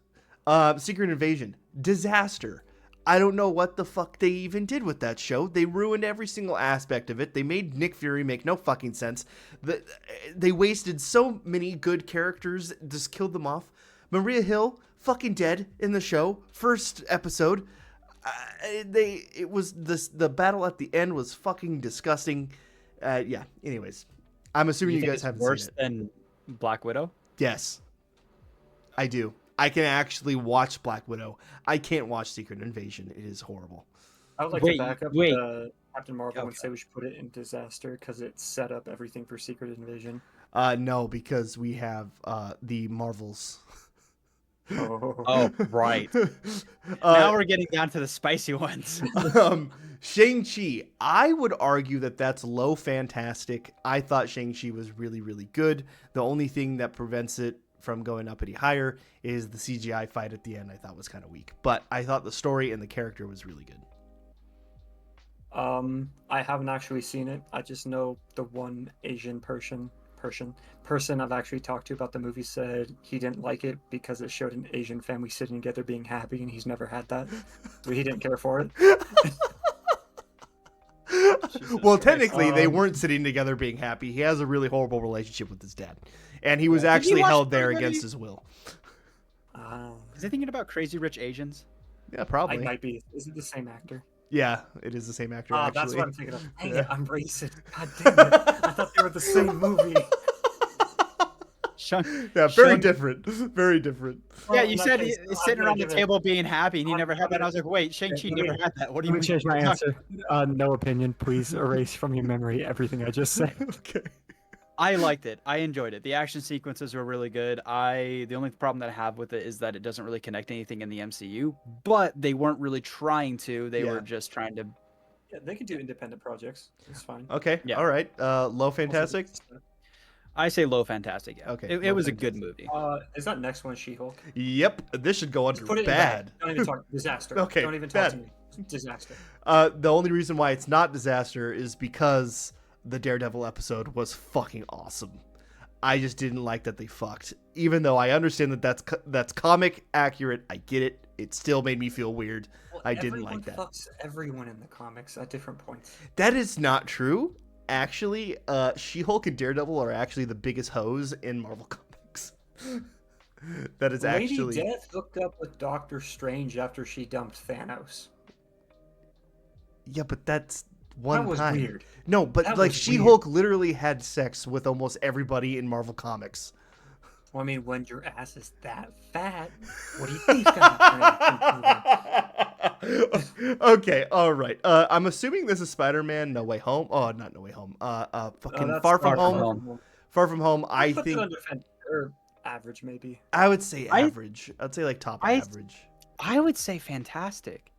Secret Invasion, disaster. I don't know what the fuck they even did with that show. They ruined every single aspect of it. They made Nick Fury make no fucking sense. They wasted so many good characters, just killed them off. Maria Hill, fucking dead in the show. First episode. The battle at the end was fucking disgusting. Anyways, I'm assuming you guys haven't seen it. Worse than Black Widow? Yes, I do. I can actually watch Black Widow. I can't watch Secret Invasion. It is horrible. I would like to back up Captain Marvel and say we should put it in disaster because it set up everything for Secret Invasion. No, because we have the Marvels. Oh, right. Now we're getting down to the spicy ones. Shang-Chi. I would argue that that's low fantastic. I thought Shang-Chi was really, really good. The only thing that prevents it from going up any higher is the CGI fight at the end I thought was kind of weak. But I thought the story and the character was really good. I haven't actually seen it. I just know the one Asian person I've actually talked to about the movie said he didn't like it because it showed an Asian family sitting together being happy, and he's never had that, so he didn't care for it. Well, technically, they weren't sitting together being happy. He has a really horrible relationship with his dad, and he was actually held there against his will. Is he thinking about Crazy Rich Asians? Yeah, probably. It might be. Is it the same actor? Yeah, it is the same actor. Actually. That's what I'm thinking of. Dang it, I'm racist. God damn it. I thought they were the same movie. Very different. Very different. Yeah, you said he's sitting around the table being happy, and he never had that. And I was like, wait, Shang-Chi never had that. What do you mean? Let me change my answer. No opinion. Please erase from your memory everything I just said. Okay. I liked it. I enjoyed it. The action sequences were really good. The only problem that I have with it is that it doesn't really connect anything in the MCU, but they weren't really trying to. They were just trying to. Yeah, they could do independent projects. It's fine. Okay. Yeah. All right. Low fantastic. I say low fantastic. Yeah. Okay, It was a good movie. Is that next one She-Hulk? Yep, this should go under Put it bad. Don't even talk disaster. Okay, Don't even talk bad. to me. Disaster. The only reason why it's not disaster is because the Daredevil episode was fucking awesome. I just didn't like that they fucked. Even though I understand that that's comic accurate, I get it. It still made me feel weird. Well, I didn't like that. Fucks everyone in the comics at different points. That is not true. Actually, She-Hulk and Daredevil are actually the biggest hoes in Marvel Comics. That is actually... Lady Death hooked up with Doctor Strange after she dumped Thanos. Yeah, but that's one time. That was weird. No, but like She-Hulk literally had sex with almost everybody in Marvel Comics. Well, I mean, when your ass is that fat, what do you think's gonna happen? Okay, all right. I'm assuming this is Spider-Man No Way Home. Oh, not No Way Home. Far From Home. Far From Home. I think or average, maybe. I would say average. I'd say like top average. I would say fantastic.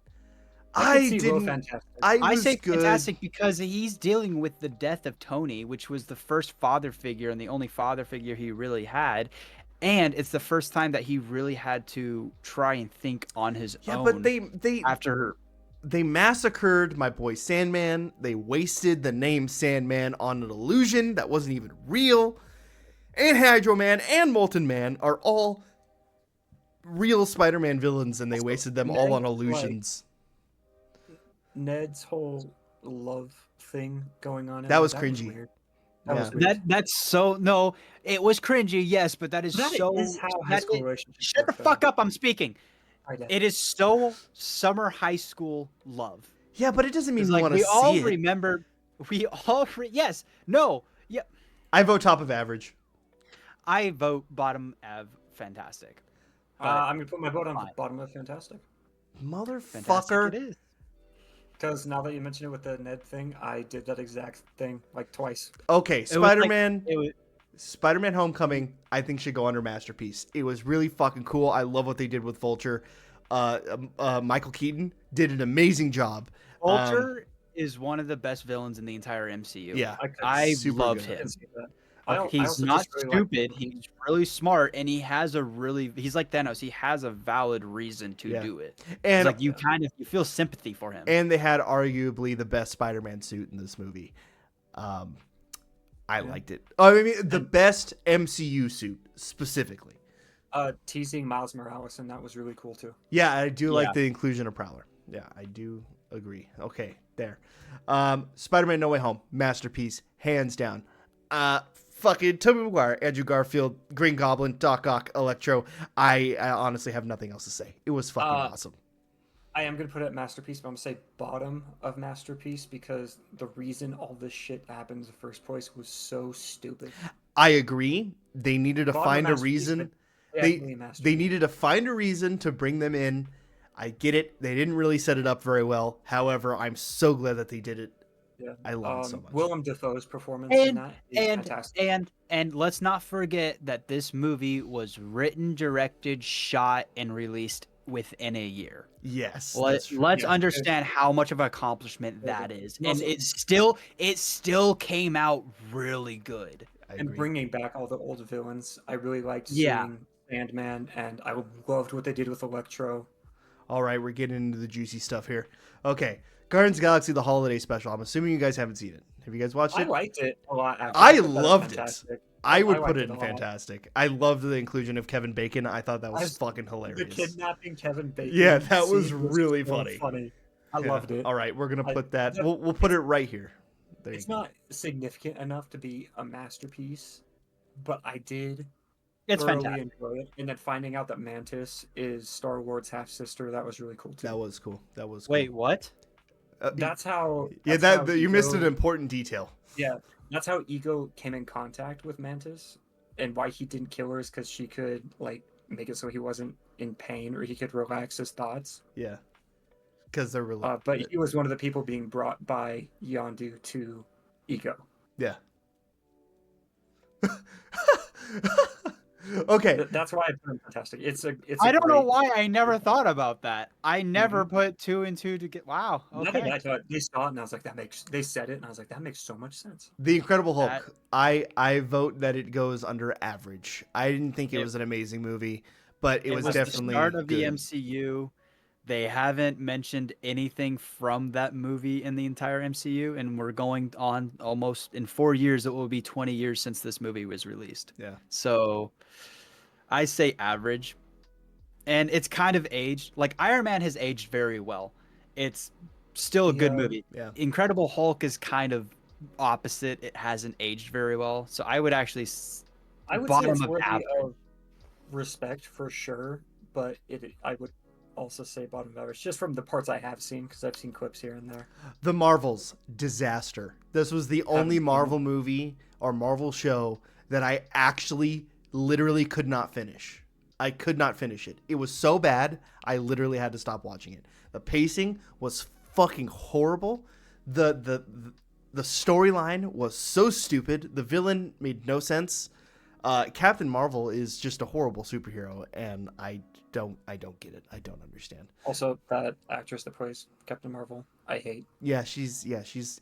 I say fantastic because he's dealing with the death of Tony, which was the first father figure and the only father figure he really had. And it's the first time that he really had to try and think on his own. Yeah, but they massacred my boy Sandman. They wasted the name Sandman on an illusion that wasn't even real. And Hydro Man and Molten Man are all real Spider-Man villains, and they wasted them all on illusions. Ned's whole love thing going on. That was cringy. Weird. That's so no. It was cringy, yes, but that is so. Is how high school relationships shut the fuck up! I'm speaking. It is so summer high school love. Yeah, but it doesn't mean we want to see it. We all remember. Yes. No. Yeah. I vote top of average. I vote bottom of fantastic. I'm gonna put my vote on the bottom of fantastic. Motherfucker. Fantastic it is. Because now that you mention it with the Ned thing, I did that exact thing like twice. Okay, Spider-Man Homecoming, I think should go under Masterpiece. It was really fucking cool. I love what they did with Vulture. Michael Keaton did an amazing job. Vulture is one of the best villains in the entire MCU. Yeah, I loved him. He's not stupid. He's really smart, and he's like Thanos. He has a valid reason to do it. And like you feel sympathy for him. And they had arguably the best Spider-Man suit in this movie. I liked it. I mean, the best MCU suit specifically. Teasing Miles Morales, and that was really cool too. Yeah, I do like the inclusion of Prowler. Yeah, I do agree. Okay, there. Spider-Man No Way Home, masterpiece, hands down. Fucking Tobey Maguire, Andrew Garfield, Green Goblin, Doc Ock, Electro. I honestly have nothing else to say. It was fucking awesome. I am going to put it at masterpiece, but I'm going to say bottom of masterpiece because the reason all this shit happened in the first place was so stupid. I agree. They needed to find a reason. They needed to find a reason to bring them in. I get it. They didn't really set it up very well. However, I'm so glad that they did it. Yeah. I love it so much. Willem Dafoe's performance in that is fantastic. And let's not forget that this movie was written, directed, shot, and released within a year. Yes. Let's understand how much of an accomplishment that is. And it still came out really good. And bringing back all the old villains. I really liked seeing Sandman, and I loved what they did with Electro. All right, we're getting into the juicy stuff here. Okay. Guardians of the Galaxy, the holiday special. I'm assuming you guys haven't seen it. Have you guys watched it? I liked it a lot. I loved it. I would put it in fantastic. I loved the inclusion of Kevin Bacon. I thought that was fucking hilarious. The kidnapping Kevin Bacon. Yeah, that was really funny. I loved it. All right, we're going to put that. We'll put it right here. It's not significant enough to be a masterpiece, but I did thoroughly enjoy it. And then finding out that Mantis is Star-Lord's half-sister, that was really cool too. That was cool. Wait, what? That's how. You missed an important detail. Yeah, that's how Ego came in contact with Mantis, and why he didn't kill her is because she could make it so he wasn't in pain, or he could relax his thoughts. Yeah, because they're relaxed. But he was one of the people being brought by Yondu to Ego. Yeah. Okay. That's why I put him fantastic. I don't know why I never thought about that. I never put 2 and 2 to get. Wow. Okay. They saw it and I was like, they said it and I was like, that makes so much sense. The Incredible Hulk. I vote that it goes under average. I didn't think it was an amazing movie, but it was definitely the start of good. the MCU. They haven't mentioned anything from that movie in the entire MCU, and we're going on almost in 4 years. It will be 20 years since this movie was released. Yeah. So I say average, and it's kind of aged. Like Iron Man has aged very well. It's still a good movie. Yeah. Incredible Hulk is kind of opposite. It hasn't aged very well. So I would actually bottom say it's worthy of respect for sure, but I would also say bottom of average, just from the parts I have seen, because I've seen clips here and there. The Marvels, disaster. This was the only Marvel movie or Marvel show that I actually literally could not finish. I could not finish it. It was so bad, I literally had to stop watching it. The pacing was fucking horrible. The storyline was so stupid. The villain made no sense. Captain Marvel is just a horrible superhero, and I don't get it. I don't understand. Also, that actress that plays Captain Marvel, I hate. Yeah, she's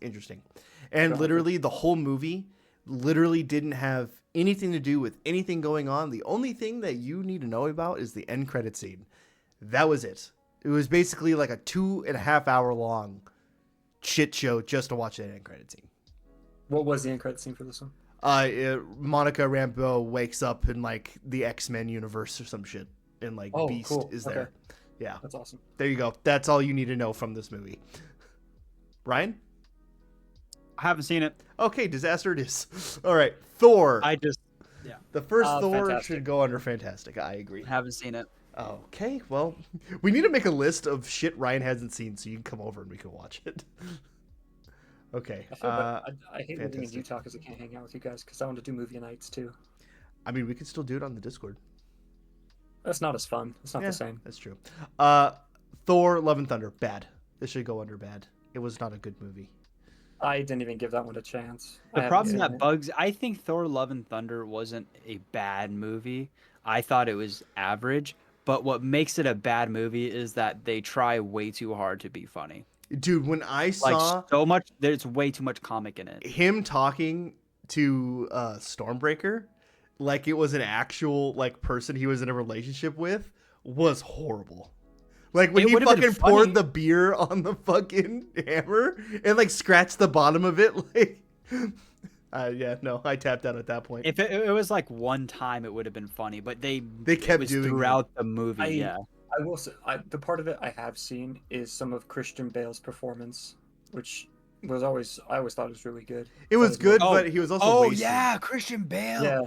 interesting. And literally the whole movie literally didn't have anything to do with anything going on. The only thing that you need to know about is the end credit scene. That was it. It was basically like a 2.5 hour long shit show just to watch that end credit scene. What was the end credit scene for this one? Monica Rambeau wakes up in like the X-Men universe or some shit, and like Beast is there. Okay. Yeah, that's awesome. There you go. That's all you need to know from this movie. Ryan? I haven't seen it. Okay, disaster it is. All right, Thor. The first Thor fantastic. should go under fantastic. I agree. Haven't seen it. Okay, well, we need to make a list of shit Ryan hasn't seen so you can come over and we can watch it. Okay. I hate living in Utah because I can't hang out with you guys because I want to do movie nights too. I mean, we could still do it on the Discord. That's not as fun. It's not the same. That's true. Thor: Love and Thunder, bad. This should go under bad. It was not a good movie. I didn't even give that one a chance. The problem that bugs, I think Thor: Love and Thunder wasn't a bad movie. I thought it was average, but what makes it a bad movie is that they try way too hard to be funny. Dude, when I saw so much, there's way too much comic in it. Him talking to Stormbreaker like it was an actual like person he was in a relationship with was horrible. Like when he fucking poured the beer on the fucking hammer and like scratched the bottom of it, like I tapped out at that point. If it was like one time, it would have been funny, but they kept doing throughout the movie. I will say, the part of it I have seen is some of Christian Bale's performance, which was I always thought it was really good. It was good, but he was also wasted. Yeah, Christian Bale. Yeah,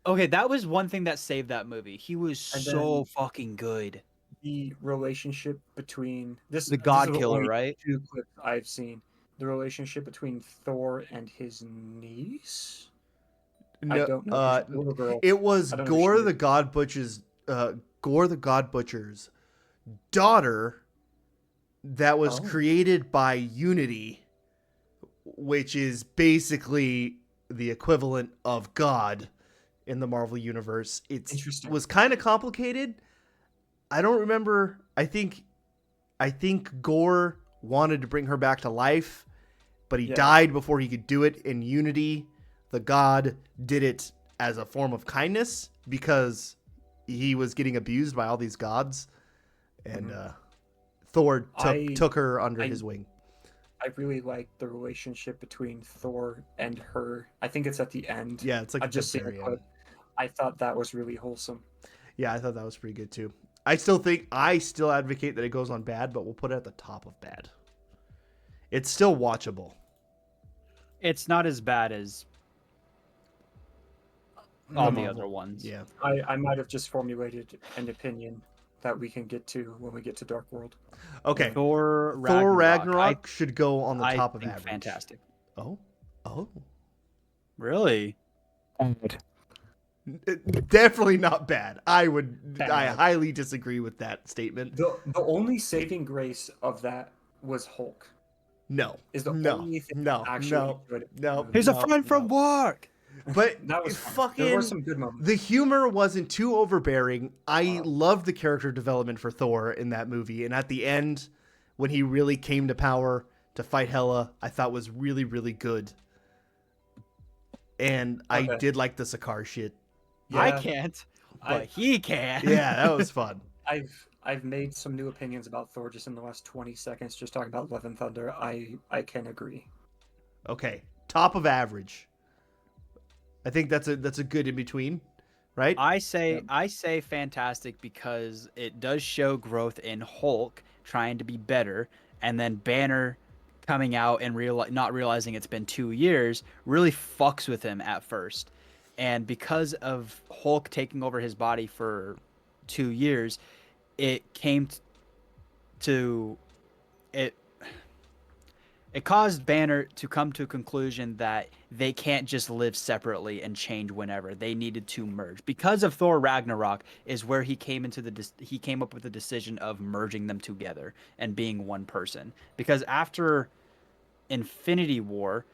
okay, that was one thing that saved that movie. He was so fucking good. The relationship between the God Killer, right? 2 clips I've seen. The relationship between Thor and his niece. No, I don't know. Little girl. It was Gore the God Butcher's daughter that was created by Unity, which is basically the equivalent of God in the Marvel universe. It was kind of complicated. I don't remember. I think Gore wanted to bring her back to life, but he died before he could do it. In Unity, the god did it as a form of kindness because he was getting abused by all these gods, and Thor took her under his wing. I really like the relationship between Thor and her. I think it's at the end. Yeah, it's like just seen a clip. I thought that was really wholesome. Yeah, I thought that was pretty good too. I still advocate that it goes on bad, but we'll put it at the top of bad. It's still watchable. It's not as bad as all the other ones. Yeah. I might have just formulated an opinion that we can get to when we get to Dark World. Okay. Thor Ragnarok should go on the top of average. Fantastic. Oh. Really? Definitely not bad. I highly disagree with that statement. The only saving grace of that was Hulk. No. Is the only thing actually good. No. He's a friend from work. But that was fucking. There were some good moments. The humor wasn't too overbearing. I loved the character development for Thor in that movie, and at the end, when he really came to power to fight Hela, I thought was really, really good. And I did like the Sakaar shit. Yeah, I can't, but he can. Yeah, that was fun. I've made some new opinions about Thor just in the last 20 seconds, just talking about Love and Thunder. I can agree. Okay, top of average. I think that's a good in between, right? I say fantastic because it does show growth in Hulk trying to be better, and then Banner coming out and not realizing it's been 2 years really fucks with him at first. And because of Hulk taking over his body for 2 years, it came to it caused Banner to come to a conclusion that they can't just live separately and change whenever. They needed to merge. Because of Thor Ragnarok is where he came up with the decision of merging them together and being one person. Because after Infinity War,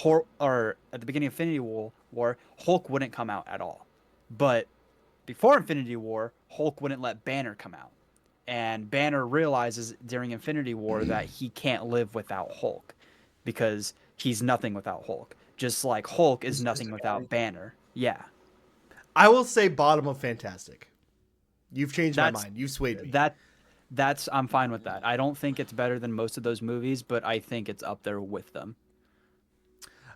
or at the beginning of Infinity War, Hulk wouldn't come out at all. But before Infinity War, Hulk wouldn't let Banner come out. And Banner realizes during Infinity War that he can't live without Hulk because he's nothing without Hulk. Just like Hulk is nothing without Banner. Yeah. I will say bottom of fantastic. You've changed my mind. You've swayed me. I'm fine with that. I don't think it's better than most of those movies, but I think it's up there with them.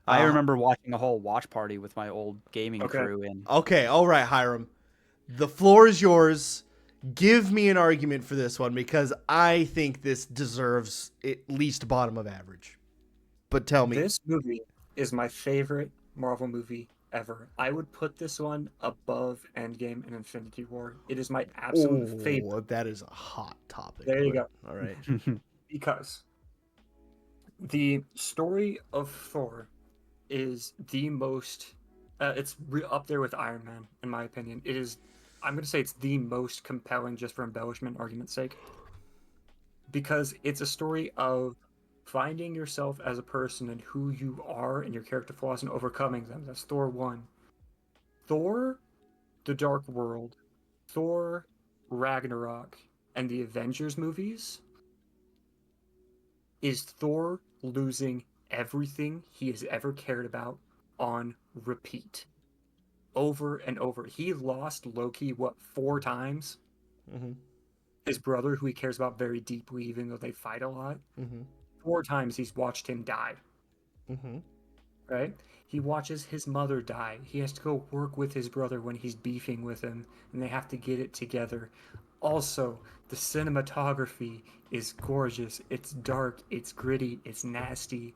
I remember watching a whole watch party with my old gaming crew. Okay, all right, Hiram. The floor is yours. Give me an argument for this one because I think this deserves at least bottom of average. But tell me. This movie is my favorite Marvel movie ever. I would put this one above Endgame and Infinity War. It is my absolute favorite. That is a hot topic. There you go. All right. Because the story of Thor is the most... it's up there with Iron Man, in my opinion. It is... I'm going to say it's the most compelling just for embellishment argument's sake. Because it's a story of finding yourself as a person and who you are and your character flaws and overcoming them. That's Thor 1. Thor, The Dark World, Thor, Ragnarok, and the Avengers movies is Thor losing everything he has ever cared about on repeat. Over and over. He lost Loki, 4 times? Mm-hmm. His brother, who he cares about very deeply, even though they fight a lot. Mm-hmm. 4 times he's watched him die. Mm-hmm. Right? He watches his mother die. He has to go work with his brother when he's beefing with him, and they have to get it together. Also, the cinematography is gorgeous. It's dark. It's gritty. It's nasty.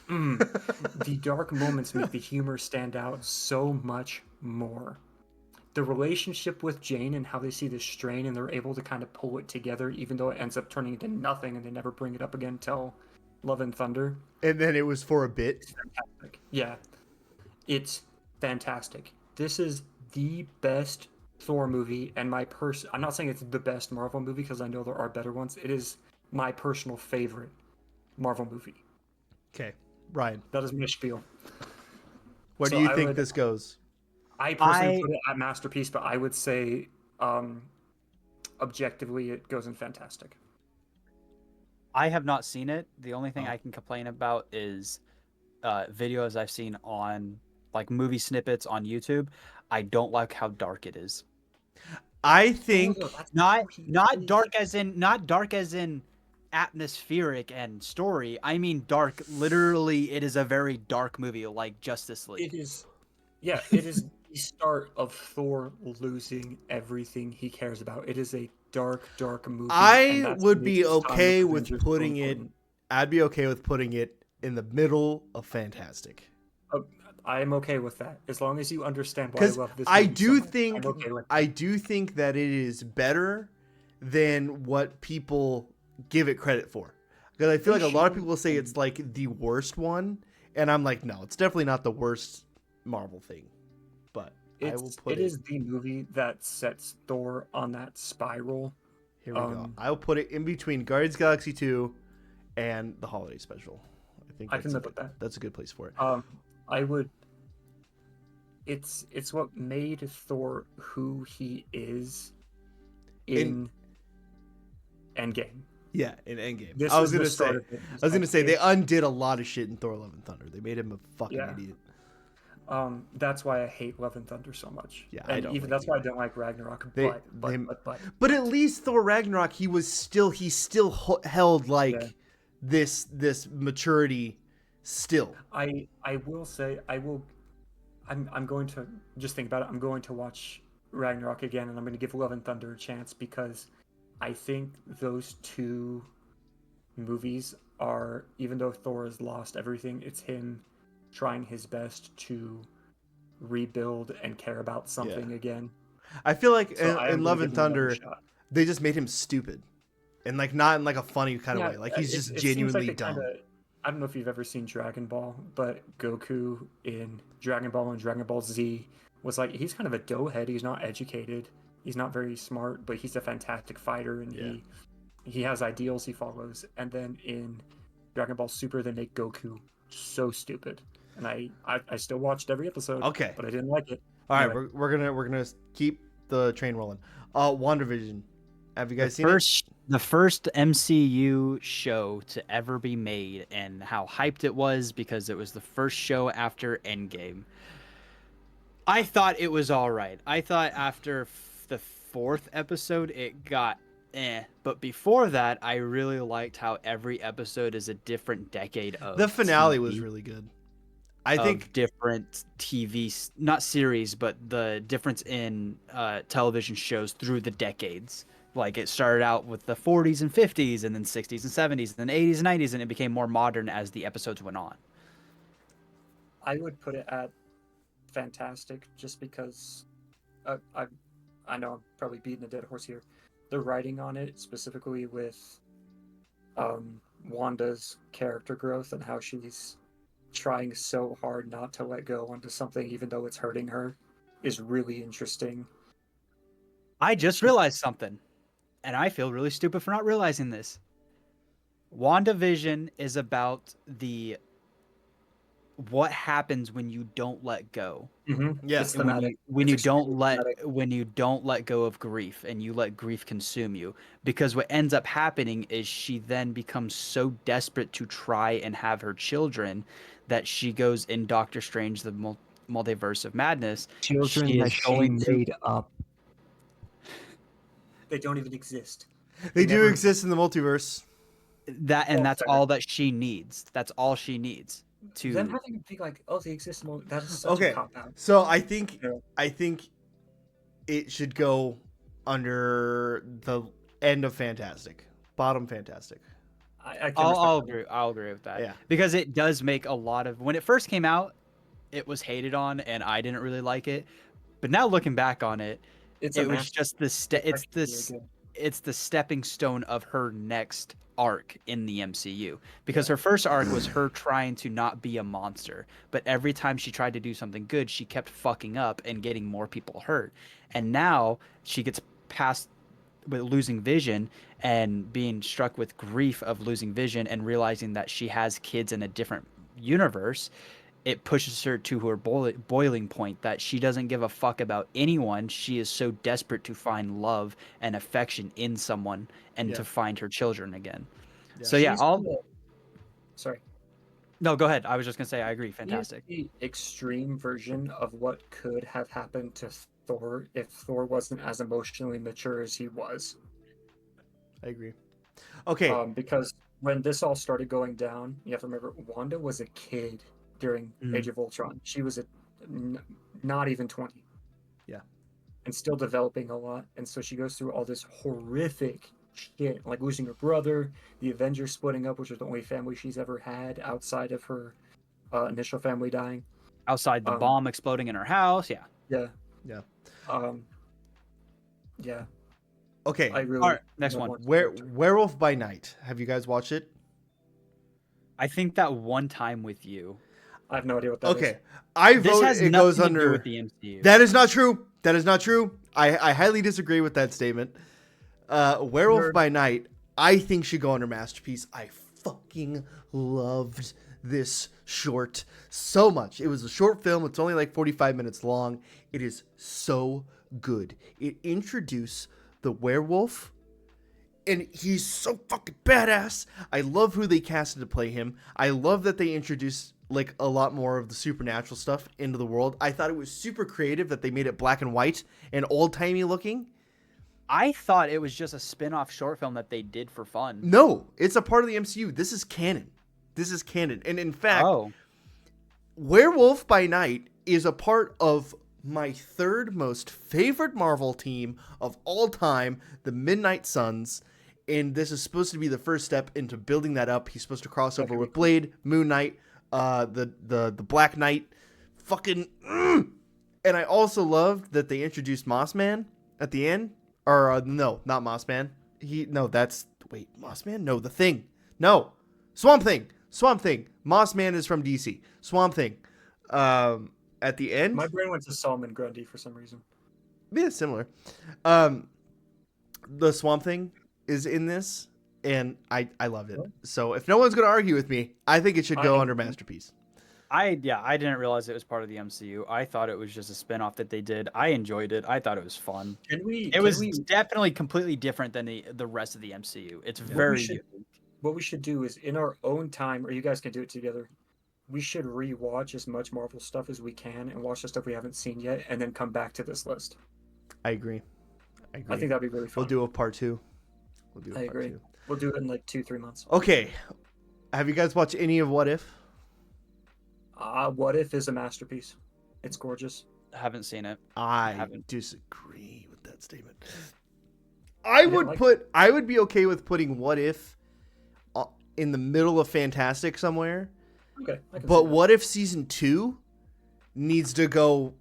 The dark moments make the humor stand out so much more. The relationship with Jane and how they see the strain and they're able to kind of pull it together, even though it ends up turning into nothing and they never bring it up again until Love and Thunder. And then it was for a bit. It's fantastic. Yeah. It's fantastic. This is the best Thor movie, and I'm not saying it's the best Marvel movie because I know there are better ones. It is my personal favorite Marvel movie. Okay. Ryan. That is my spiel. Where do you think this goes? I personally put it at masterpiece, but I would say objectively it goes in fantastic. I have not seen it. The only thing I can complain about is videos I've seen on like movie snippets on YouTube. I don't like how dark it is. I think not dark as in atmospheric and story. I mean dark, literally it is a very dark movie like Justice League. It is the start of Thor losing everything he cares about. It is a dark movie. I would be okay with putting it I'd be okay with putting it in the middle of fantastic. I am okay with that as long as you understand why I love this movie. I do think that it is better than what people give it credit for, because I feel like a lot of people say it's like the worst one, and I'm like, no, it's definitely not the worst Marvel thing, but I will put it is the movie that sets Thor on that spiral. Here we go. I will put it in between Guardians of the Galaxy 2 and the holiday special. I think I can live with that. That's a good place for it. I would it's what made Thor who he is in Endgame. Yeah, in Endgame. This I was is gonna the say, start of it. I was gonna say they undid a lot of shit in Thor: Love and Thunder. They made him a fucking Yeah. idiot. That's why I hate Love and Thunder so much. Yeah, and I don't. Even like that's it. why I don't like Ragnarok. But at least Thor Ragnarok, he still held like this maturity. Still, I will say I'm going to just think about it. I'm going to watch Ragnarok again, and I'm going to give Love and Thunder a chance because I think those two movies are, even though Thor has lost everything, it's him trying his best to rebuild and care about something again. I feel like in Love and Thunder, they just made him stupid, and like not in like a funny kind of way. Like he's just genuinely dumb. I don't know if you've ever seen Dragon Ball, but Goku in Dragon Ball and Dragon Ball Z was like, he's kind of a doughhead. He's not educated. He's not very smart, but he's a fantastic fighter, and he has ideals he follows. And then in Dragon Ball Super, they make Goku so stupid. And I still watched every episode. Okay, but I didn't like it. All right, we're gonna keep the train rolling. WandaVision. Have you guys seen it? The first MCU show to ever be made, and how hyped it was because it was the first show after Endgame. I thought it was all right. I thought after the fourth episode, it got but before that, I really liked how every episode is a different decade of the finale TV. Was really good. I think different TV, not series, but the difference in television shows through the decades. Like it started out with the 40s and 50s, and then 60s and 70s, and then 80s and 90s, and it became more modern as the episodes went on. I would put it at fantastic, just because I know I'm probably beating a dead horse here. The writing on it, specifically with Wanda's character growth and how she's trying so hard not to let go onto something even though it's hurting her, is really interesting. I just realized something, and I feel really stupid for not realizing this. WandaVision is about what happens when you don't let go. Mm-hmm. Yes, when you don't let go of grief, and you let grief consume you. Because what ends up happening is she then becomes so desperate to try and have her children that she goes in Doctor Strange, the Multiverse of Madness. Children that she made up. They don't even exist. They do exist in the multiverse. That's all that she needs. That's all she needs. To them having to be like, oh, they exist. That is such a cop out. So I think it should go under the end of Fantastic, bottom Fantastic. I'll agree with that. Yeah, because it does make a lot of, when it first came out, it was hated on, and I didn't really like it. But now looking back on it, it was just it's the stepping stone of her next arc in the MCU, because her first arc was her trying to not be a monster, but every time she tried to do something good, she kept fucking up and getting more people hurt. And now she gets past with losing vision and being struck with grief of losing vision and realizing that she has kids in a different universe. It pushes her to her boiling point that she doesn't give a fuck about anyone. She is so desperate to find love and affection in someone and to find her children again. Yeah. So sorry. No, go ahead. I was just going to say, I agree. Fantastic. The extreme version of what could have happened to Thor if Thor wasn't as emotionally mature as he was. I agree. Okay. Because when this all started going down, you have to remember, Wanda was a kid during Age of Ultron. She was not even 20. Yeah. And still developing a lot. And so she goes through all this horrific shit, like losing her brother, the Avengers splitting up, which was the only family she's ever had outside of her initial family dying. Outside the bomb exploding in her house. Yeah. Yeah. Yeah. Yeah. Okay. All right, next one. Werewolf by Night. Have you guys watched it? I think that one time with you. I have no idea what that is. Okay. I vote it goes under with the MCU. That is not true. That is not true. I highly disagree with that statement. Werewolf by Night, I think should go under Masterpiece. I fucking loved this short so much. It was a short film. It's only like 45 minutes long. It is so good. It introduced the werewolf, and he's so fucking badass. I love who they casted to play him. I love that they introduced like a lot more of the supernatural stuff into the world. I thought it was super creative that they made it black and white and old-timey looking. I thought it was just a spin-off short film that they did for fun. No, it's a part of the MCU. This is canon. This is canon. And in fact, Werewolf by Night is a part of my third most favorite Marvel team of all time, the Midnight Suns. And this is supposed to be the first step into building that up. He's supposed to cross over with Blade, Moon Knight, the Black Knight, fucking. And I also loved that they introduced Moss Man at the end. Or no, not Moss Man. Moss Man? No, the Thing. No, Swamp Thing. Moss Man is from DC. Swamp Thing. At the end, my brain went to Solomon Grundy for some reason. Yeah, similar. The Swamp Thing is in this. And I loved it. So if no one's going to argue with me, I think it should go under Masterpiece. I didn't realize it was part of the MCU. I thought it was just a spinoff that they did. I enjoyed it. I thought it was fun. It was definitely completely different than the rest of the MCU. It's very unique. What we should do is in our own time, or you guys can do it together, we should rewatch as much Marvel stuff as we can and watch the stuff we haven't seen yet and then come back to this list. I agree. I think that'd be really fun. We'll do a part 2. I agree. We'll do it in like 2-3 months. Okay. Have you guys watched any of What If? What If is a masterpiece. It's gorgeous. I haven't seen it. I disagree with that statement. I would be okay with putting What If in the middle of Fantastic somewhere. Okay. But What If season 2 needs to go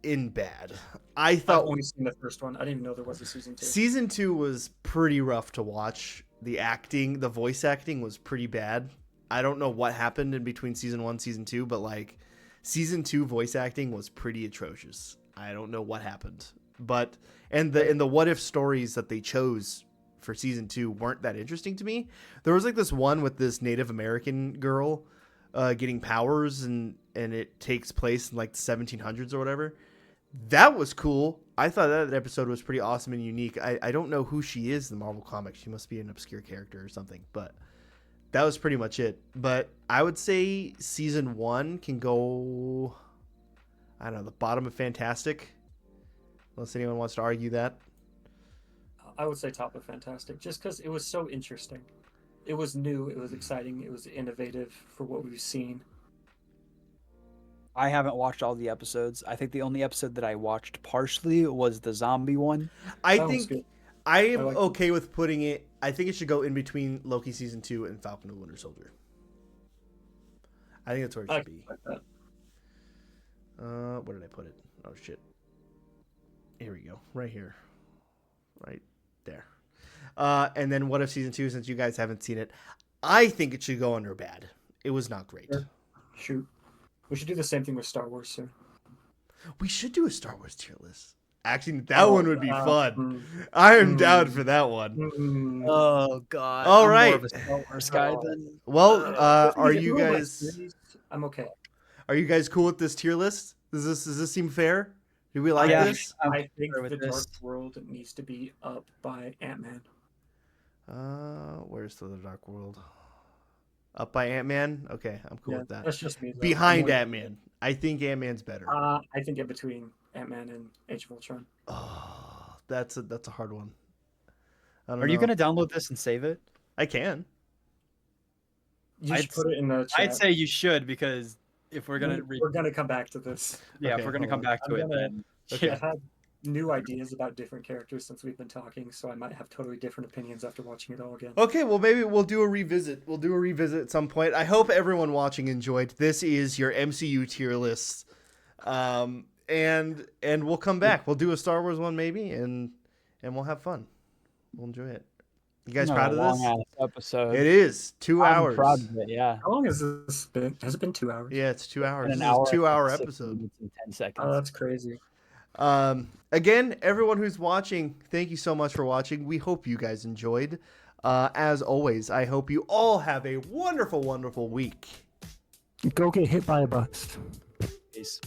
in bad. I've only seen the first one. I didn't even know there was a season 2. Season 2 was pretty rough to watch. The voice acting was pretty bad. I don't know what happened in between season 1 and season 2, but like season 2 voice acting was pretty atrocious. I don't know what happened. But and the What If stories that they chose for season 2 weren't that interesting to me. There was like this one with this Native American girl getting powers and it takes place in like the 1700s or whatever. That was cool. I thought that episode was pretty awesome and unique. I don't know who she is in the Marvel Comics. She must be an obscure character or something, but that was pretty much it. But I would say season 1 can go, I don't know, the bottom of Fantastic. Unless anyone wants to argue that. I would say top of Fantastic, just because it was so interesting. It was new, it was exciting, it was innovative for what we've seen. I haven't watched all the episodes. I think the only episode that I watched partially was the zombie one. I think I am okay with putting it. I think it should go in between Loki season 2 and Falcon and Winter Soldier. I think that's where it should be. Where did I put it? Oh shit. Here we go. Right here. Right there. And then What If season 2, since you guys haven't seen it, I think it should go under bad. It was not great. Sure. Shoot. We should do the same thing with Star Wars soon. We should do a Star Wars tier list. Actually, that one would be fun. I am down for that one. Oh God! All right. More of a Star Wars guy then. Well, are you guys? I'm okay. Are you guys cool with this tier list? Does this seem fair? Do we like this? I think the Dark World needs to be up by Ant-Man. Where's the Dark World? Up by Ant-Man? Okay, I'm cool with that. That's just me. Behind Ant-Man. I think Ant-Man's better. I think in between Ant-Man and Age of Ultron. Oh, that's a hard one. Are you going to download this and save it? I can. You should put it in the chat. I'd say you should, because if we're going to... We're going to come back to this. Yeah, if we're going to come back to it, then... Okay. I've had new ideas about different characters since we've been talking, so I might have totally different opinions after watching it all again. Okay, well, maybe we'll do a revisit. We'll do a revisit at some point. I hope everyone watching enjoyed. This is your MCU tier list. And we'll come back. We'll do a Star Wars one maybe, and we'll have fun. We'll enjoy it. You guys proud of this? Long episode. It is 2 hours. I'm proud of it, yeah. How long has this been? Has it been 2 hours? Yeah, it's 2 hours. This is a 2-hour episode. 10 seconds. Oh, that's crazy. Again, everyone who's watching, thank you so much for watching. We hope you guys enjoyed. As always, I hope you all have a wonderful, wonderful week. Go get hit by a bus. Peace.